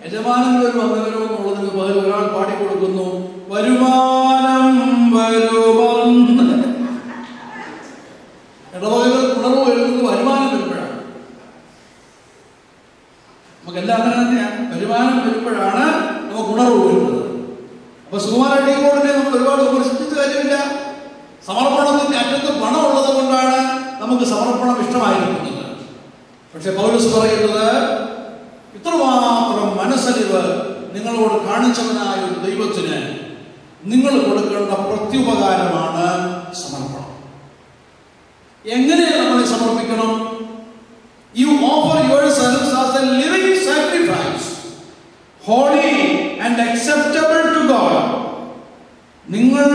യജമാനങ്ങൾ വന്നവരോ എന്നുള്ളതിന് പകരം ഒരാൾ പാടിക്കൊടുക്കുന്നു, വരുമാനം വരുമെന്ന്. ഇടവകകൾ ഉണർവ് വരുന്നത് വരുമാനം വരുമ്പോഴാണ്. നമുക്കെല്ലാം അങ്ങനെ തന്നെയാണ്. വരുമാനം വരുമ്പോഴാണ് നമുക്ക് ഉണർവ് വരുന്നത്. അപ്പൊ സുകുമാരട്ടിയോടിനെ നമ്മൾ ഒരുപാട് വിമർശിച്ചിട്ട് കാര്യമില്ല. സമർപ്പണത്തിന്റെ അറ്റത്ത് പണം ഉള്ളത് കൊണ്ടാണ് നമുക്ക് സമർപ്പണം ഇഷ്ടമായിരിക്കുന്നത്. പക്ഷെ പൗലോസ് പറയുന്നത്, ഇത്രമാത്രം മനസ്സലിവ് നിങ്ങളോട് കാണിച്ചവനായ ഒരു ദൈവത്തിന് നിങ്ങൾ കൊടുക്കേണ്ട പ്രത്യുപകാരമാണ് സമർപ്പണം. എങ്ങനെ നമ്മളെ സമർപ്പിക്കണം? You offer yourselves as a living sacrifice, holy and acceptable to God. നിങ്ങൾ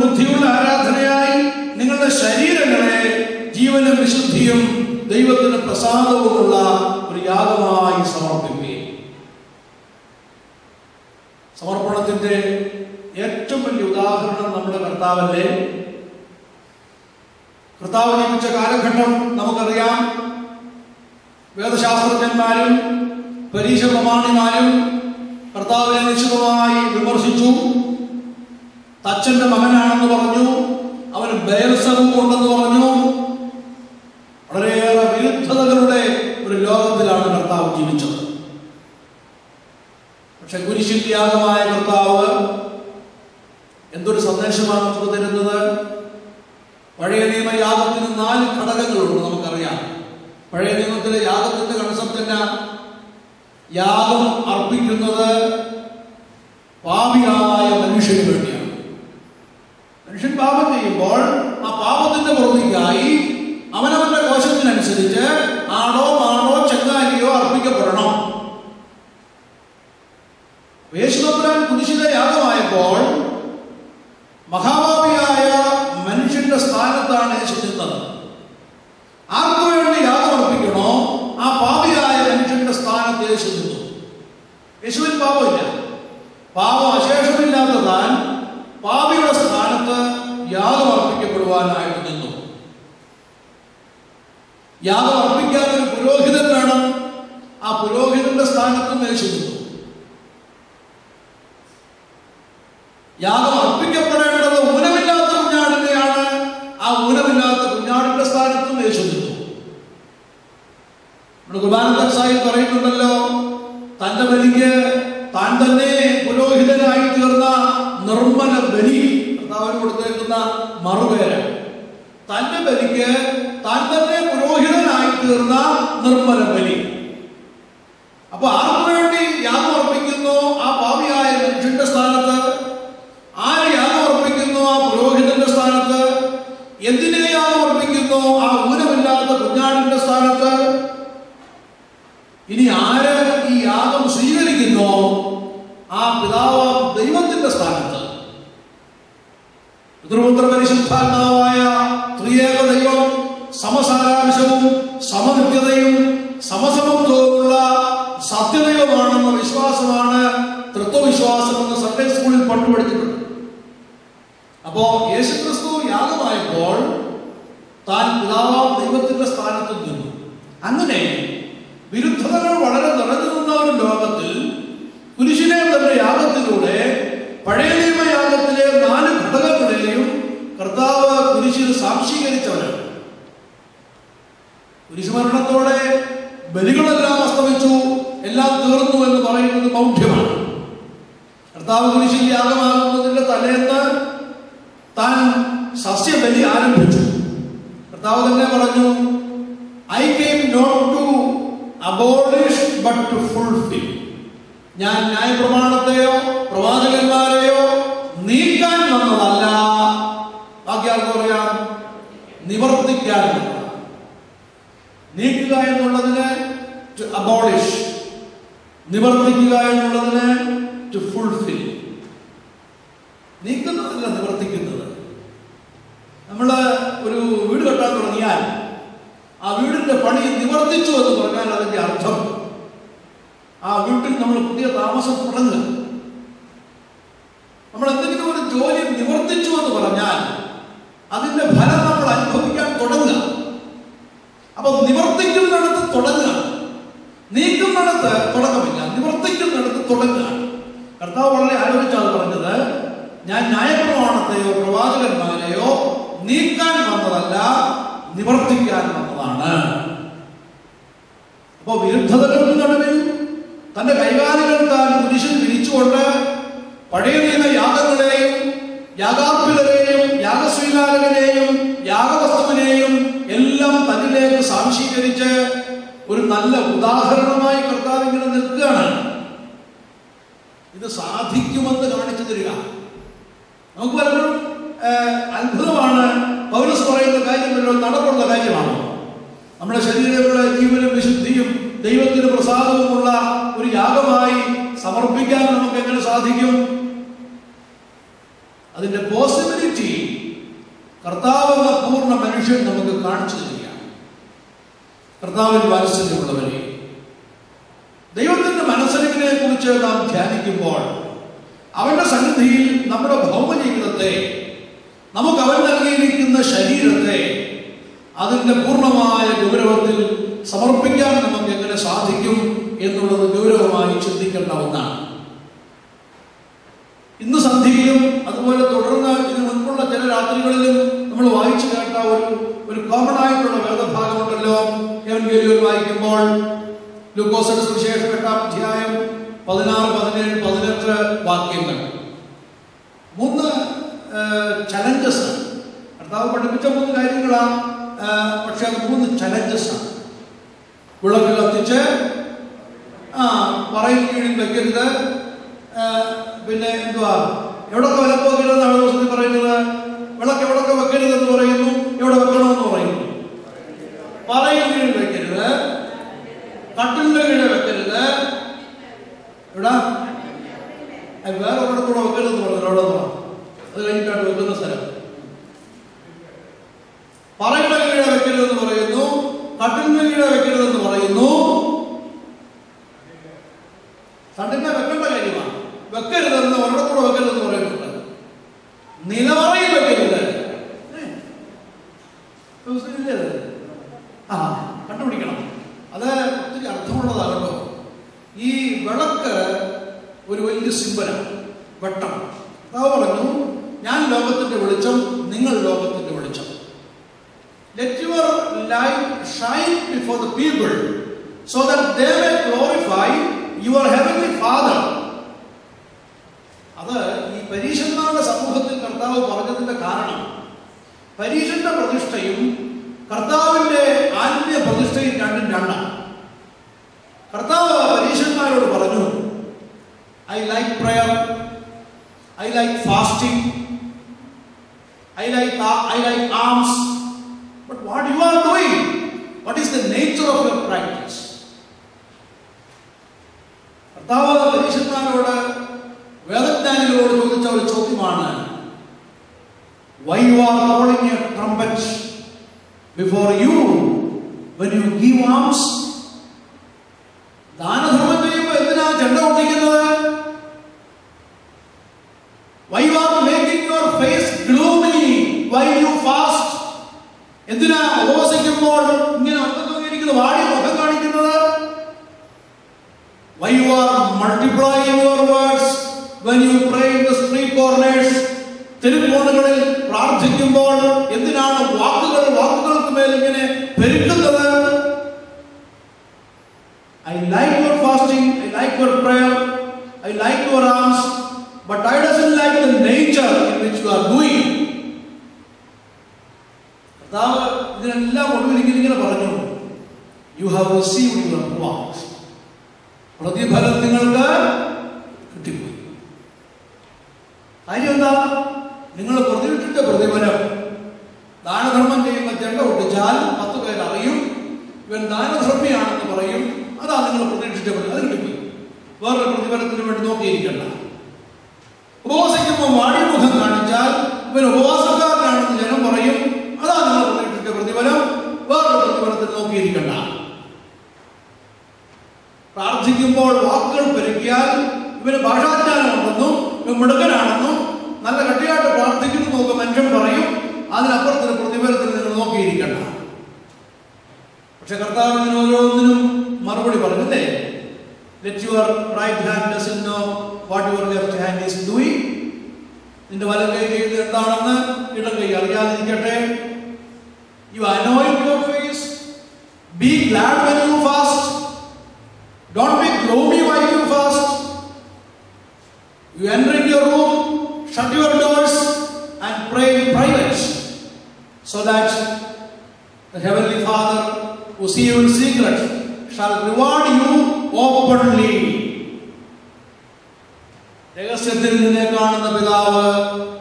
ബുദ്ധിയുള്ള ആരാധനയായി നിങ്ങളുടെ ശരീരങ്ങളെ ജീവനും വിശുദ്ധിയും വിശുദ്ധിയും ദൈവത്തിന് പ്രസാദവുമുള്ള ഒരു യാഗമായി സമർപ്പിക്കുകയും. സമർപ്പണത്തിന്റെ ഏറ്റവും വലിയ ഉദാഹരണം നമ്മുടെ കർത്താവല്ലേ. കർത്താവ് ജീവിച്ച കാലഘട്ടം നമുക്കറിയാം. വേദശാസ്ത്രജ്ഞന്മാരും പരീക്ഷ പ്രമാണിമാരും കർത്താവിനെ നിശ്ചിതമായി വിമർശിച്ചു. തച്ചന്റെ മകനാണെന്ന് പറഞ്ഞു, അവന് ബയൽസബൂബ് ഉണ്ടെന്ന് പറഞ്ഞു. വളരെയേറെ വിരുദ്ധതകളുടെ ഒരു ലോകത്തിലാണ് കർത്താവ് ജീവിച്ചത്. പക്ഷെ കുരിശിൽ യാഗമായ കർത്താവ് എന്തൊരു സന്ദേശമാണ് നമുക്ക് തരുന്നത്? പഴയ നിയമ യാഗത്തിന് 4 ഘടകങ്ങളുണ്ട്, നമുക്കറിയാം. പഴയ നിയമത്തിലെ യാഗത്തിന്റെ കൺസെപ്റ്റ് എന്നാ? യാഗം അർപ്പിക്കുന്നത് പാപിയായ മനുഷ്യന് വേണ്ടിയാണ്. മനുഷ്യൻ പാപം ചെയ്യുമ്പോൾ ആ പാപത്തിന്റെ പ്രവൃത്തിക്കായി അവനവന്റെ കോശത്തിനനുസരിച്ച് ആടോ മാടോ ചെങ്ങാലിയോ അർപ്പിക്കപ്പെടണം. യേശുദമ്പുരാൻ കുരിശിലെ യാഗമായപ്പോൾ മഹാപാപിയായ മനുഷ്യന്റെ സ്ഥാനത്താണ് യേശു നിന്നത്. ആർക്കു വേണ്ടി യാഗം അർപ്പിക്കണോ ആ പാപിയായ മനുഷ്യന്റെ സ്ഥാനത്ത് യേശു നിന്നു. യേശുവിന് പാപമില്ല. പാപം അശേഷമില്ലാത്ത താൻ പാപിയുടെ സ്ഥാനത്ത് യാഗം അർപ്പിക്കപ്പെടുവാനായിട്ട് നിന്നു. യാഗം അർപ്പിക്കാൻ ഒരു പുരോഹിതൻ വേണം. ആ പുരോഹിതന്റെ സ്ഥാനത്തും യേശു നിന്നു. യാഗം അർപ്പിക്കപ്പെടേണ്ടത് ഊനമില്ലാത്ത കുഞ്ഞാടിനെയാണ്. ആ ഊനമില്ലാത്ത കുഞ്ഞാടിന്റെ സ്ഥാനത്തും യേശു നിന്നു. നമ്മുടെ കുർബാനദർശായി പറയുന്നുണ്ടല്ലോ, തന്റെ ബലിക്ക് താൻ തന്നെ പുരോഹിതനായി തീർന്ന നിർമ്മല ബലി കർത്താവിന് കൊടുത്തേക്കുന്ന മറുപേര്. തന്റെ ബലിക്ക് താൻ തന്നെ പുരോഹിതനായി തീർന്ന നിർമ്മല ബലി. അപ്പൊ ആർക്കു വേണ്ടി യാഗം അർപ്പിക്കുന്നു? ആ പാപിയായ മനുഷ്യന്റെ സ്ഥാനത്ത്. ആര് യാഗം അർപ്പിക്കുന്നു? ആ പുരോഹിതന്റെ സ്ഥാനത്ത്. എന്തിനെ യാഗം അർപ്പിക്കുന്നു? ആ ഊനമില്ലാത്ത കുഞ്ഞാടിന്റെ സ്ഥാനത്ത്. ഇനി ആര് ഈ യാഗം സ്വീകരിക്കുന്നു? ആ പിതാവ് ദൈവത്തിന്റെ സ്ഥാനത്ത്. പിതൃപുത്ര പരിശുദ്ധാത്മാവായ ത്രിയേക ദൈവം സമസാരാംശവും സമനിത്യതയും സമസമത്വവുമുള്ള സത്യദൈവമാണെന്ന വിശ്വാസമാണ് തൃത്വവിശ്വാസം എന്ന് സൺഡേ സ്കൂളിൽ പഠിച്ചിട്ടുണ്ട്. അപ്പോ യേശുക്രിസ്തു യാഗമായപ്പോൾ താൻ പിതാവാം ദൈവത്തിന്റെ സ്ഥാനത്ത് നിന്നു. അങ്ങനെ വിരുദ്ധതകൾ വളരെ നിറഞ്ഞു നിന്ന ഒരു ലോകത്തിൽ കുരിശിനെ തന്റെ യാഗത്തിലൂടെ പഴയ നിയമ യാഗത്തിലെ 4 ഘടകങ്ങളെയും കർത്താവ് കുരിശിൽ സാക്ഷീകരിച്ചവരാണ്. കുരിശുമരണത്തോടെ ബലികളെല്ലാം അസ്തമിച്ചു, എല്ലാം തീർന്നു എന്ന് പറയുന്നത് മൗഢ്യമാണ്. കർത്താവ് കുരിശിൽ യാഗമാകുന്നതിന്റെ തലേന്ന് താൻ സസ്യബലി ആരംഭിച്ചു. കർത്താവ് തന്നെ പറഞ്ഞു, I came not to abolish but to fulfill. ഞാൻ ന്യായപ്രമാണത്തെയോ പ്രവാചകന്മാരെയോ നീക്കാൻ വന്നതല്ല, ബാക്കി ആർക്കും പറയാം, നിവർത്തിക്കാൻ വന്നതാണ്. നീക്കുക എന്നുള്ളതിന് to abolish, നിവർത്തിക്കുക എന്നുള്ളതിന് to fulfill. നീക്കുന്നതല്ല, നിവർത്തിക്കുന്നത്. നമ്മൾ ഒരു വീട് കെട്ടാൻ തുടങ്ങിയാൽ ആ വീടിന്റെ പണി നിവർത്തിച്ചു എന്ന് പറഞ്ഞാൽ അതിന്റെ അർത്ഥം ആ വീട്ടിൽ നമ്മൾ പുതിയ താമസം തുടങ്ങുക. നമ്മൾ എന്തെങ്കിലും ഒരു ജോലി നിവർത്തിച്ചു എന്ന് പറഞ്ഞാൽ അതിന്റെ ഫലം നമ്മൾ അനുഭവിക്കാൻ തുടങ്ങുക. അപ്പൊ നിവർത്തിക്കുന്നിടത്ത് തുടങ്ങുക, നീക്കുന്നിടത്ത് തുടക്കമില്ല, നിവർത്തിക്കുന്നിടത്ത് തുടങ്ങുക. കർത്താവ് വളരെ ആലോചിച്ചാണ് പറഞ്ഞത്, ഞാൻ ന്യായപ്രമാണത്തെയോ പ്രവാചകന്മാരെയോ നീക്കാൻ വന്നതല്ല, നിവർത്തിക്കാൻ വന്നതാണ്. അപ്പോ വിരുദ്ധതകൾക്ക് നടുവിൽ തന്റെ കൈകാലുകൾ താൻ കുരിശിൽ വിരിച്ചുകൊണ്ട് പഴയ നിയമ യാഗങ്ങളെയും യാഗാർപ്പിതരെയും യാഗസ്വീകാരകനെയും യാഗവസ്തുവിനെയും എല്ലാം തന്നിലേക്ക് സാംശീകരിച്ച് ഒരു നല്ല ഉദാഹരണമായി കർത്താവ് ഇങ്ങനെ നിൽക്കുകയാണ്. ഇത് സാധിക്കുമെന്ന് കാണിച്ചു തരിക. നമുക്ക് പലപ്പോഴും അത്ഭുതമാണ്. പൗലോസ് പറയുന്ന കാര്യമല്ലോ നടപ്പുള്ള കാര്യമാണോ? നമ്മുടെ ശരീരങ്ങളുടെ ജീവനും വിശുദ്ധിയും ദൈവത്തിന് പ്രസാദവുമുള്ള ഒരു യാഗമായി സമർപ്പിക്കാൻ നമുക്ക് എങ്ങനെ സാധിക്കും? അതിന്റെ പോസിബിലിറ്റി കർത്താവ് എന്ന പൂർണ്ണ മനുഷ്യൻ നമുക്ക് കാണിച്ചു തരികയാണ്. കർത്താവിൽ വാത്സല്യമുള്ളവരെ, ദൈവത്തിന്റെ മനസ്സലിവിനെ കുറിച്ച് നാം ധ്യാനിക്കുമ്പോൾ അവന്റെ സന്നിധിയിൽ നമ്മുടെ ഭൗമജീവിതത്തെ, നമുക്ക് അവൻ നൽകിയിരിക്കുന്ന ശരീരത്തെ അതിന്റെ പൂർണ്ണമായ ഗൗരവത്തിൽ സമർപ്പിക്കാൻ നമുക്ക് എങ്ങനെ സാധിക്കും എന്നുള്ളത് ഗൗരവമായി ചിന്തിക്കേണ്ട ഒന്നാണ്. ഇന്ന് സന്ധ്യയിലും അതുപോലെ തുടർന്ന് ഇതിനു മുൻപുള്ള ചില രാത്രികളിലും നമ്മൾ വായിച്ചു കേട്ട ഒരു കോമൺ ആയിട്ടുള്ള വേദഭാഗമുണ്ടല്ലോ. എവൻഗേലിയോൻ വായിക്കുമ്പോൾ ലൂക്കോസിന്റെ സുവിശേഷം 8-ാം അധ്യായം 16, 17, 18 വാക്യങ്ങൾ. 3 ചലഞ്ചസ് ആണ്. കർത്താവ് പഠിപ്പിച്ച 3 കാര്യങ്ങളാണ്, പക്ഷെ അത് 3 ചലഞ്ചസ് ആണ്. വിളക്ക് കത്തിച്ച് പറയിൽ കീഴിൽ വെക്കരുത്, പിന്നെ എന്തുവാ എവിടൊക്കെ വിലക്ക് വെക്കരുതെന്നാണ് ദിവസത്തിൽ പറയുന്നത്. വിളക്ക് എവിടൊക്കെ വെക്കരുതെന്ന് പറയുന്നു, എവിടെ വെക്കണമെന്ന് പറയുന്നു. പറയിൽ കീഴിൽ വെക്കരുത്, കട്ടിലിന്റെ കീഴിൽ വെക്കരുത്, എവിടെ വേറെ ഒരിടത്തൂടെ വെക്കരുതെന്ന് പറഞ്ഞു. എവിടെ അത് കഴിഞ്ഞിട്ടാണ് വെക്കുന്ന സ്ഥലം. പറയുടെ കീഴെ വെക്കരുതെന്ന് പറയുന്നു, കട്ടിലിന്റെ കീഴെ വെക്കരുതെന്ന് പറയുന്നു. കട്ടിലിനെ വെക്കേണ്ട കാര്യമാണ്, വെക്കരുതെന്ന് ഒരിടത്തൂടെ വെക്കരുതെന്ന് പറയുന്നുണ്ട്. നിലവറയിൽ വെക്കരുത്, കണ്ടുപിടിക്കണം. അത് ഒത്തിരി അർത്ഥമുള്ളതാകട്ടോ. ഈ വിളക്ക് ഒരു വലിയ സിംബലാണ്, വെട്ടം. അതാ പറഞ്ഞു, ഞാൻ ലോകത്തിന്റെ വെളിച്ചം, നിങ്ങൾ ലോകത്തിന്റെ വെളിച്ചം. Let your light shine before the people so that they may glorify your heavenly Father. അത് ഈ പരീശന്മാരുടെ സമൂഹത്തിൽ കർത്താവ് പറഞ്ഞതിന്റെ കാരണം, പരീശന്റെ പ്രതിഷ്ഠയും കർത്താവിന്റെ ആത്മീയ പ്രതിഷ്ഠയും രണ്ടാണ്. കർത്താവ് പരീശന്മാരോട് പറഞ്ഞു, I like prayer, I like fasting, I like alms. But what you are doing? What is the nature of your practice? കർത്താവ് പരീശന്മാരോട്, വേദജ്ഞാനികളോട് ചോദിച്ച ഒരു ചോദ്യമാണ്, Why you are holding a trumpet before you when you give alms? ദാനധർമ്മം ചെയ്യുമ്പോൾ എന്തിനാ ചെണ്ട ഒട്ടിക്കുന്നത്? Why you are making your face gloomy while you fast? എന്തിനാ ഉപവസിക്കുമ്പോൾ ഇങ്ങനെ ഒറ്റ വാടി മുഖം കാണിക്കുന്നത്? Why you are multiplying your words when you pray in the street corners? തെരുവോണുകളിൽ പ്രാർത്ഥിക്കുമ്പോൾ എന്തിനാണ് വാക്കുകൾക്ക് മേൽ ഇങ്ങനെ പെരുക്കുന്നത്? I like your fasting, I like your prayer, I like your alms, but I doesn't like the nature in which you are doing. കർത്താവ് ഇതിനെല്ലാം ഒടുവിൽ ഇങ്ങനെ പറഞ്ഞു, You have received your reward. പ്രതിഫലം നിങ്ങൾക്ക് കിട്ടിപ്പോയി. കാര്യം എന്താ? നിങ്ങൾ പ്രതിഷ്ഠിച്ച പ്രതിഫലം, ദാനധർമ്മം ചെയ്യുമ്പോൾ ചെണ്ട ഒട്ടിച്ചാൽ 10 പേർ അറിയും, ഇവൻ ദാനധർമ്മിയാണെന്ന് പറയും. അതാ നിങ്ങൾ പ്രതീക്ഷിച്ച പ്രതിഫലം, അത് കിട്ടിപ്പോയി. വേറൊരു പ്രതിഫലത്തിന് വേണ്ടി നോക്കിയിരിക്കണ്ട. ഉപവാസിക്കുമ്പോൾ വാടിമുഖം കാണിച്ചാൽ ഇവൻ ഉപവാസക്കാരനാണെന്ന് ജനം പറയും. അതാ നിങ്ങൾ പ്രതീക്ഷിച്ച പ്രതിഫലം, വേറൊരു പ്രതിഫലത്തിന് നോക്കിയിരിക്കണ്ട. പ്രാർത്ഥിക്കുമ്പോൾ വാക്കുകൾ പെരുക്കിയാൽ ഇവന് ഭാഷാജ്ഞാനം ഉണ്ടെന്നും ഇവൻ മിടുക്കനാണെന്നും നല്ല കട്ടിയായിട്ട് പ്രാർത്ഥിക്കുന്നു നോക്കുക മനുഷ്യൻ പറയും. അതിനപ്പുറത്തിന് പ്രതിഫലത്തിന് നിങ്ങൾ നോക്കിയിരിക്കണ്ട. പക്ഷെ കർത്താവ് ഇതിന് ഓരോന്നിനും മറുപടി പറഞ്ഞില്ലേ? Let your right hand doesn't know what your left hand is doing. നിന്റെ വലം കൈ ചെയ്യുന്നത് എന്താണെന്ന് ഇടം കൈ അറിയാതിരിക്കട്ടെ. You anoint your face. Be glad when you fast. Don't be gloomy while you fast. You enter into your room, shut your doors and pray in private, so that the Heavenly Father who sees you in secret shall reward you openly. രഹസ്യത്തിൽ നിന്നെ കാണുന്ന പിതാവ്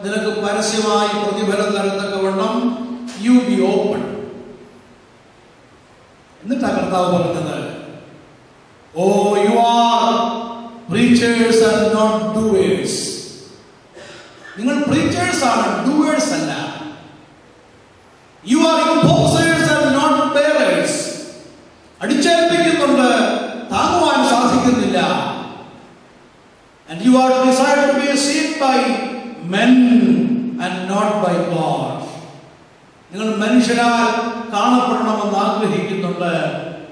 നിനക്ക് പരസ്യമായി പ്രതിഫലം തരത്തക്കവണ്ണം you be open. എന്നിട്ടാ കർത്താവ് പറഞ്ഞത്, Oh, you are preachers and not doers. നിങ്ങൾ preachers ആണ്, doers അല്ല. You are imposers and not bearers. മനുഷ്യരാൽ കാണപ്പെടണമെന്ന് ആഗ്രഹിക്കുന്നുണ്ട്.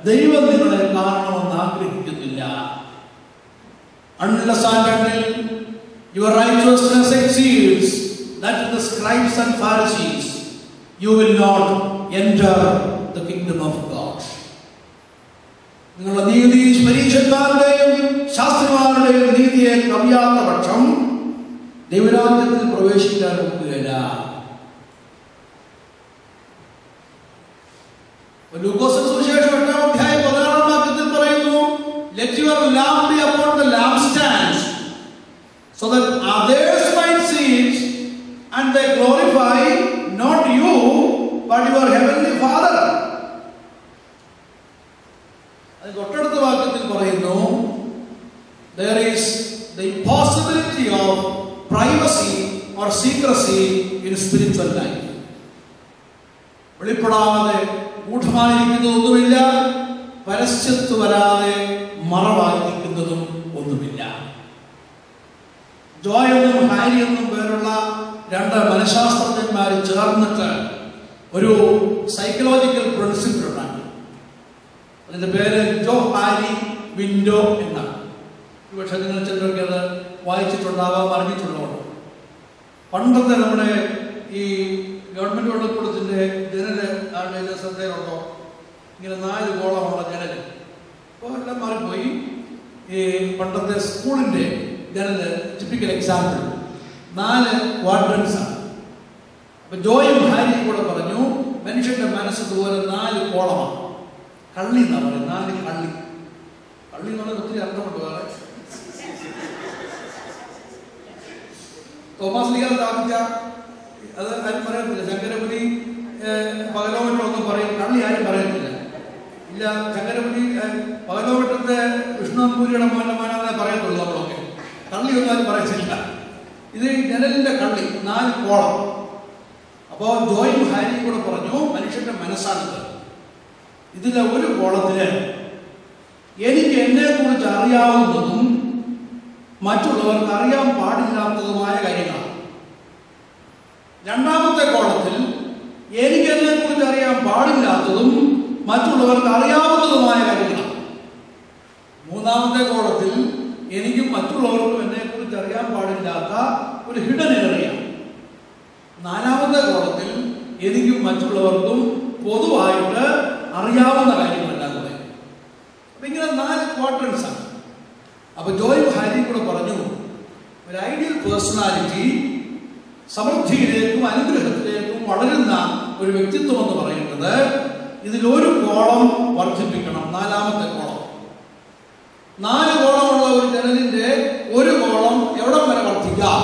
ദൈവം നിങ്ങളെ കാണണമെന്ന് ആഗ്രഹിക്കുന്നില്ല. Unless and until your righteousness exceeds that of the scribes and Pharisees, you will not enter the kingdom of God. നിങ്ങളുടെ നീതി പരീക്ഷന്മാരുടെയും ശാസ്ത്രിമാരുടെയും നീതിയെ കവിയാത്ത പക്ഷം ദൈവരാജ്യത്തിൽ പ്രവേശിക്കാൻ ഒക്കുകയില്ല. ലൂക്കോസിന്റെ സുവിശേഷം 8-ാം അധ്യായം 16-ാം വാക്യത്തിൽ പറയുന്നു, let your lamp be upon the lampstand, so that others might see it and they glorify not you but your heavenly Father. അത് തൊട്ടടുത്ത വാക്യത്തിൽ പറയുന്നു, there is the impossibility of privacy or secrecy in spiritual life. വെളിപ്പെടാതെ ഗൂഢമായിരിക്കുന്നതൊന്നുമില്ല, പരസ്യത്ത് വരാതെ മറവായിരിക്കുന്നതും ഒന്നുമില്ല. ജോയ് എന്നും ഹാരി എന്നും പേരുള്ള രണ്ട് മനഃശാസ്ത്രജ്ഞന്മാർ ചേർന്നിട്ട് ഒരു സൈക്കോളജിക്കൽ പ്രിൻസിപ്പിൾ ഉണ്ടാക്കി. അതിന്റെ പേര് ജോ ഹാരി വിൻഡോ എന്നാണ്. പക്ഷെ നിങ്ങൾ ചിലരൊക്കെ അത് വായിച്ചിട്ടുണ്ടാവാം, അറിഞ്ഞിട്ടുള്ളതാണ്. പണ്ടത്തെ നമ്മുടെ ഈ ഗവൺമെന്റ് വെള്ളക്കുളത്തിന്റെ ജനല് ആളുടെ ശ്രദ്ധയിലുണ്ടോ? ഇങ്ങനെ 4 കോളമുള്ള ജനല്. അപ്പോൾ എല്ലാം മാറിപ്പോയി. ഈ പണ്ടത്തെ സ്കൂളിന്റെ ജനല് ടിപ്പിക്കൽ എക്സാമ്പിൾ 4 ക്വാഡ്രൻസ് ആണ്. അപ്പൊ ജോയും ഹാരിയും കൂടെ പറഞ്ഞു, മനുഷ്യന്റെ മനസ്സ് ഇതുപോലെ 4 കോളമാണ്. കള്ളി എന്നാ പറയുന്നത്, 4 കള്ളി. കള്ളി എന്ന് പറഞ്ഞാൽ ഒത്തിരി അർത്ഥമുണ്ട്. വേറെ തോമസ് ലീഗ സ്ഥാപിച്ച അത് ആരും പറയത്തില്ല. ശങ്കരപുരി പകലോവട്ടമൊക്കെ പറയും, കള്ളി ആരും പറയത്തില്ല. ഇല്ല, ശങ്കരപുരി പകലോവട്ടത്തെ വിഷ്ണുപൂരിയുടെ മോനെ പറയത്തുള്ളൂ. നമ്മളൊക്കെ കള്ളിയൊന്നും ആരും പറയത്തില്ല. ഇത് ജനലിന്റെ കള്ളി 4 കോളം. അപ്പോ ജോയും ഹാരിയും കൂടെ പറഞ്ഞു, മനുഷ്യന്റെ മനസ്സാണിത്. ഇതിലെ ഒരു കോളത്തില് എനിക്ക് എന്നെ കുറിച്ച് അറിയാവുന്നതും മറ്റുള്ളവർക്ക് അറിയാൻ പാടില്ലാത്തതുമായ കാര്യങ്ങളാണ്. രണ്ടാമത്തെ കോളത്തിൽ എനിക്ക് എന്നെ കുറിച്ച് അറിയാൻ പാടില്ലാത്തതും മറ്റുള്ളവർക്ക് അറിയാവുന്നതുമായ കാര്യങ്ങളാണ്. മൂന്നാമത്തെ കോളത്തിൽ എനിക്കും മറ്റുള്ളവർക്കും എന്നെ കുറിച്ച് അറിയാൻ പാടില്ലാത്ത ഒരു ഹിഡൻ ഏരിയ. നാലാമത്തെ കോളത്തിൽ എനിക്കും മറ്റുള്ളവർക്കും പൊതുവായിട്ട് അറിയാവുന്ന കാര്യങ്ങളെല്ലാം കൂടെ. അപ്പൊ ഇങ്ങനെ 4 ക്വാഡ്രൻസ് ആണ്. അപ്പൊ ജോയും ഹാരിയും കൂടെ പറഞ്ഞു, ഒരു ഐഡിയൽ പേഴ്സണാലിറ്റി സമൃദ്ധിയിലേക്കും അനുഗ്രഹത്തിലേക്കും വളരുന്ന ഒരു വ്യക്തിത്വം എന്ന് പറയുന്നത് ഇതിലൊരു കോളം വർദ്ധിപ്പിക്കണം. 4ാമത്തെ കോളം. 4 കോളമുള്ള ഒരു ജനലിന്റെ ഒരു കോളം എവിടം വരെ വർദ്ധിക്കാം?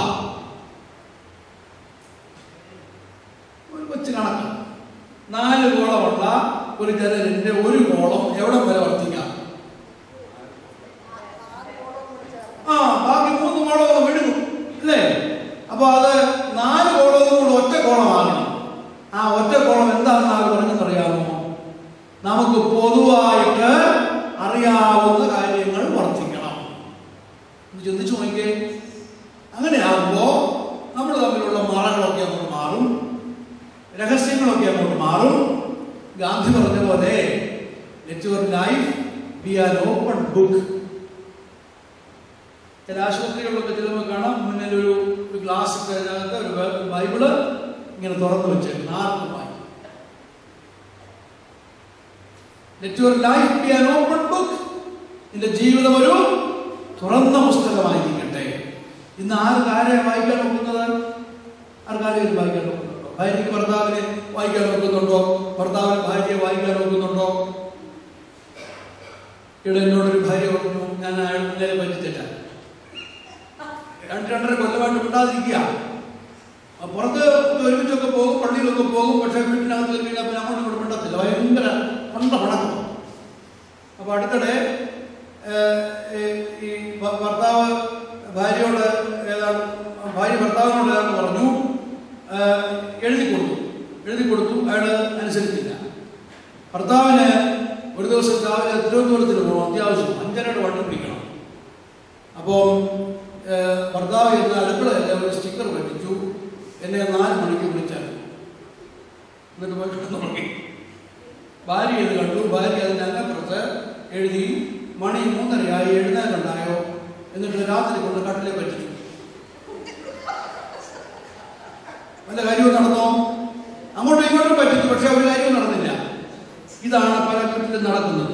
ഒരു കൊച്ചു കണക്ക്. 4 കോളമുള്ള ഒരു ജനലിന്റെ ഒരു കോളം എവിടം വരെ വർദ്ധിക്കാം? ബാക്കി 3 കോളം വിടുന്നു അല്ലേ? അപ്പൊ അത് 4 കോളവും കൂടെ ഒറ്റ കോളമാകണം. ആ ഒറ്റ കോളം എന്താണെന്ന് ആര് പറഞ്ഞെന്നറിയാമോ? നമുക്ക് പൊതുവായിട്ട് അറിയാവുന്ന കാര്യങ്ങൾ വർദ്ധിക്കണം. ചിന്തിച്ചു നോക്കിയേ. അങ്ങനെയാകുമ്പോ നമ്മൾ തമ്മിലുള്ള മറകളൊക്കെ അങ്ങോട്ട് മാറും, രഹസ്യങ്ങളൊക്കെ അങ്ങോട്ട് മാറും. ഗാന്ധി പറഞ്ഞ പോലെ let your life B an open book. ചില ആശുപത്രികളിലൊക്കെ ചിലപ്പോൾ കാണാം, മുന്നിൽ ഒരു ഗ്ലാസ് അതിനകത്ത് ഒരു ബൈബിള് ഇങ്ങനെ തുറന്നു വെച്ചേക്കുന്നു, ആർക്കും വായിക്കും. Let your life B an open book. നിന്റെ ജീവിതം ഒരു തുറന്ന പുസ്തകമായിരിക്കട്ടെ. ഇന്ന് ആർക്കാരെയാണ് വായിക്കാൻ നോക്കുന്നത്? ആർക്കാരെയും വായിക്കാൻ നോക്കുന്നുണ്ടോ? ഭാര്യയ്ക്ക് ഭർത്താവിനെ വായിക്കാൻ നോക്കുന്നുണ്ടോ? ഭർത്താവിന് ഭാര്യയെ വായിക്കാൻ നോക്കുന്നുണ്ടോ? ഇവിടെ എന്നോടൊരു ഭാര്യ പറഞ്ഞു, ഞാൻ അയാൾ നേരെ പറ്റിച്ചില്ല, 2-2.5 കൊല്ലമായിട്ട് വിടാതിരിക്കുക. പുറത്ത് ഒരുമിച്ചൊക്കെ പോകും, പള്ളിയിലൊക്കെ പോകും, പക്ഷെ വീട്ടിനകത്ത് കഴിഞ്ഞാൽ പിന്നെ അങ്ങോട്ടും ഇങ്ങോട്ട് മിണ്ടത്തില്ല, ഭയങ്കര കൊണ്ട പണക്കം. അപ്പൊ അടുത്തിടെ ഈ ഭർത്താവ് ഭാര്യയോട് ഭാര്യ ഭർത്താവിനോട് ഏതാണ്ട് പറഞ്ഞു, എഴുതി കൊടുത്തു. അയാൾ അനുസരിച്ചില്ല. ഭർത്താവിന് ഒരു ദിവസം രാവിലെ തിരുവനന്തപുരത്തിന് പോകണം, അത്യാവശ്യം 5:30 വണ്ടി പിടിക്കണം. അപ്പോൾ ഭർത്താവ് എന്ന അടുക്കളയല്ല ഒരു സ്റ്റിക്കർ മേടിച്ചു, എന്നെ 4 മണിക്ക് വിളിച്ചാൽ എന്നിട്ട് പോയി കിടന്നുറങ്ങി. ഭാര്യ ഇത് കണ്ടു. ഭാര്യ അതിൻ്റെ അന്നപ്പുറത്ത് എഴുതി, മണി 3:30 എഴുന്നേലുണ്ടായോ, എന്നിട്ട് രാത്രി കൊണ്ട് കട്ടിലെ പറ്റിച്ചു. വല്ല കാര്യവും നടന്നോ? അങ്ങോട്ടും ഇങ്ങോട്ടും പറ്റിച്ചു, പക്ഷെ ഒരു കാര്യവും നടന്നില്ല. ഇതാണ് പല വീട്ടിലും നടക്കുന്നത്.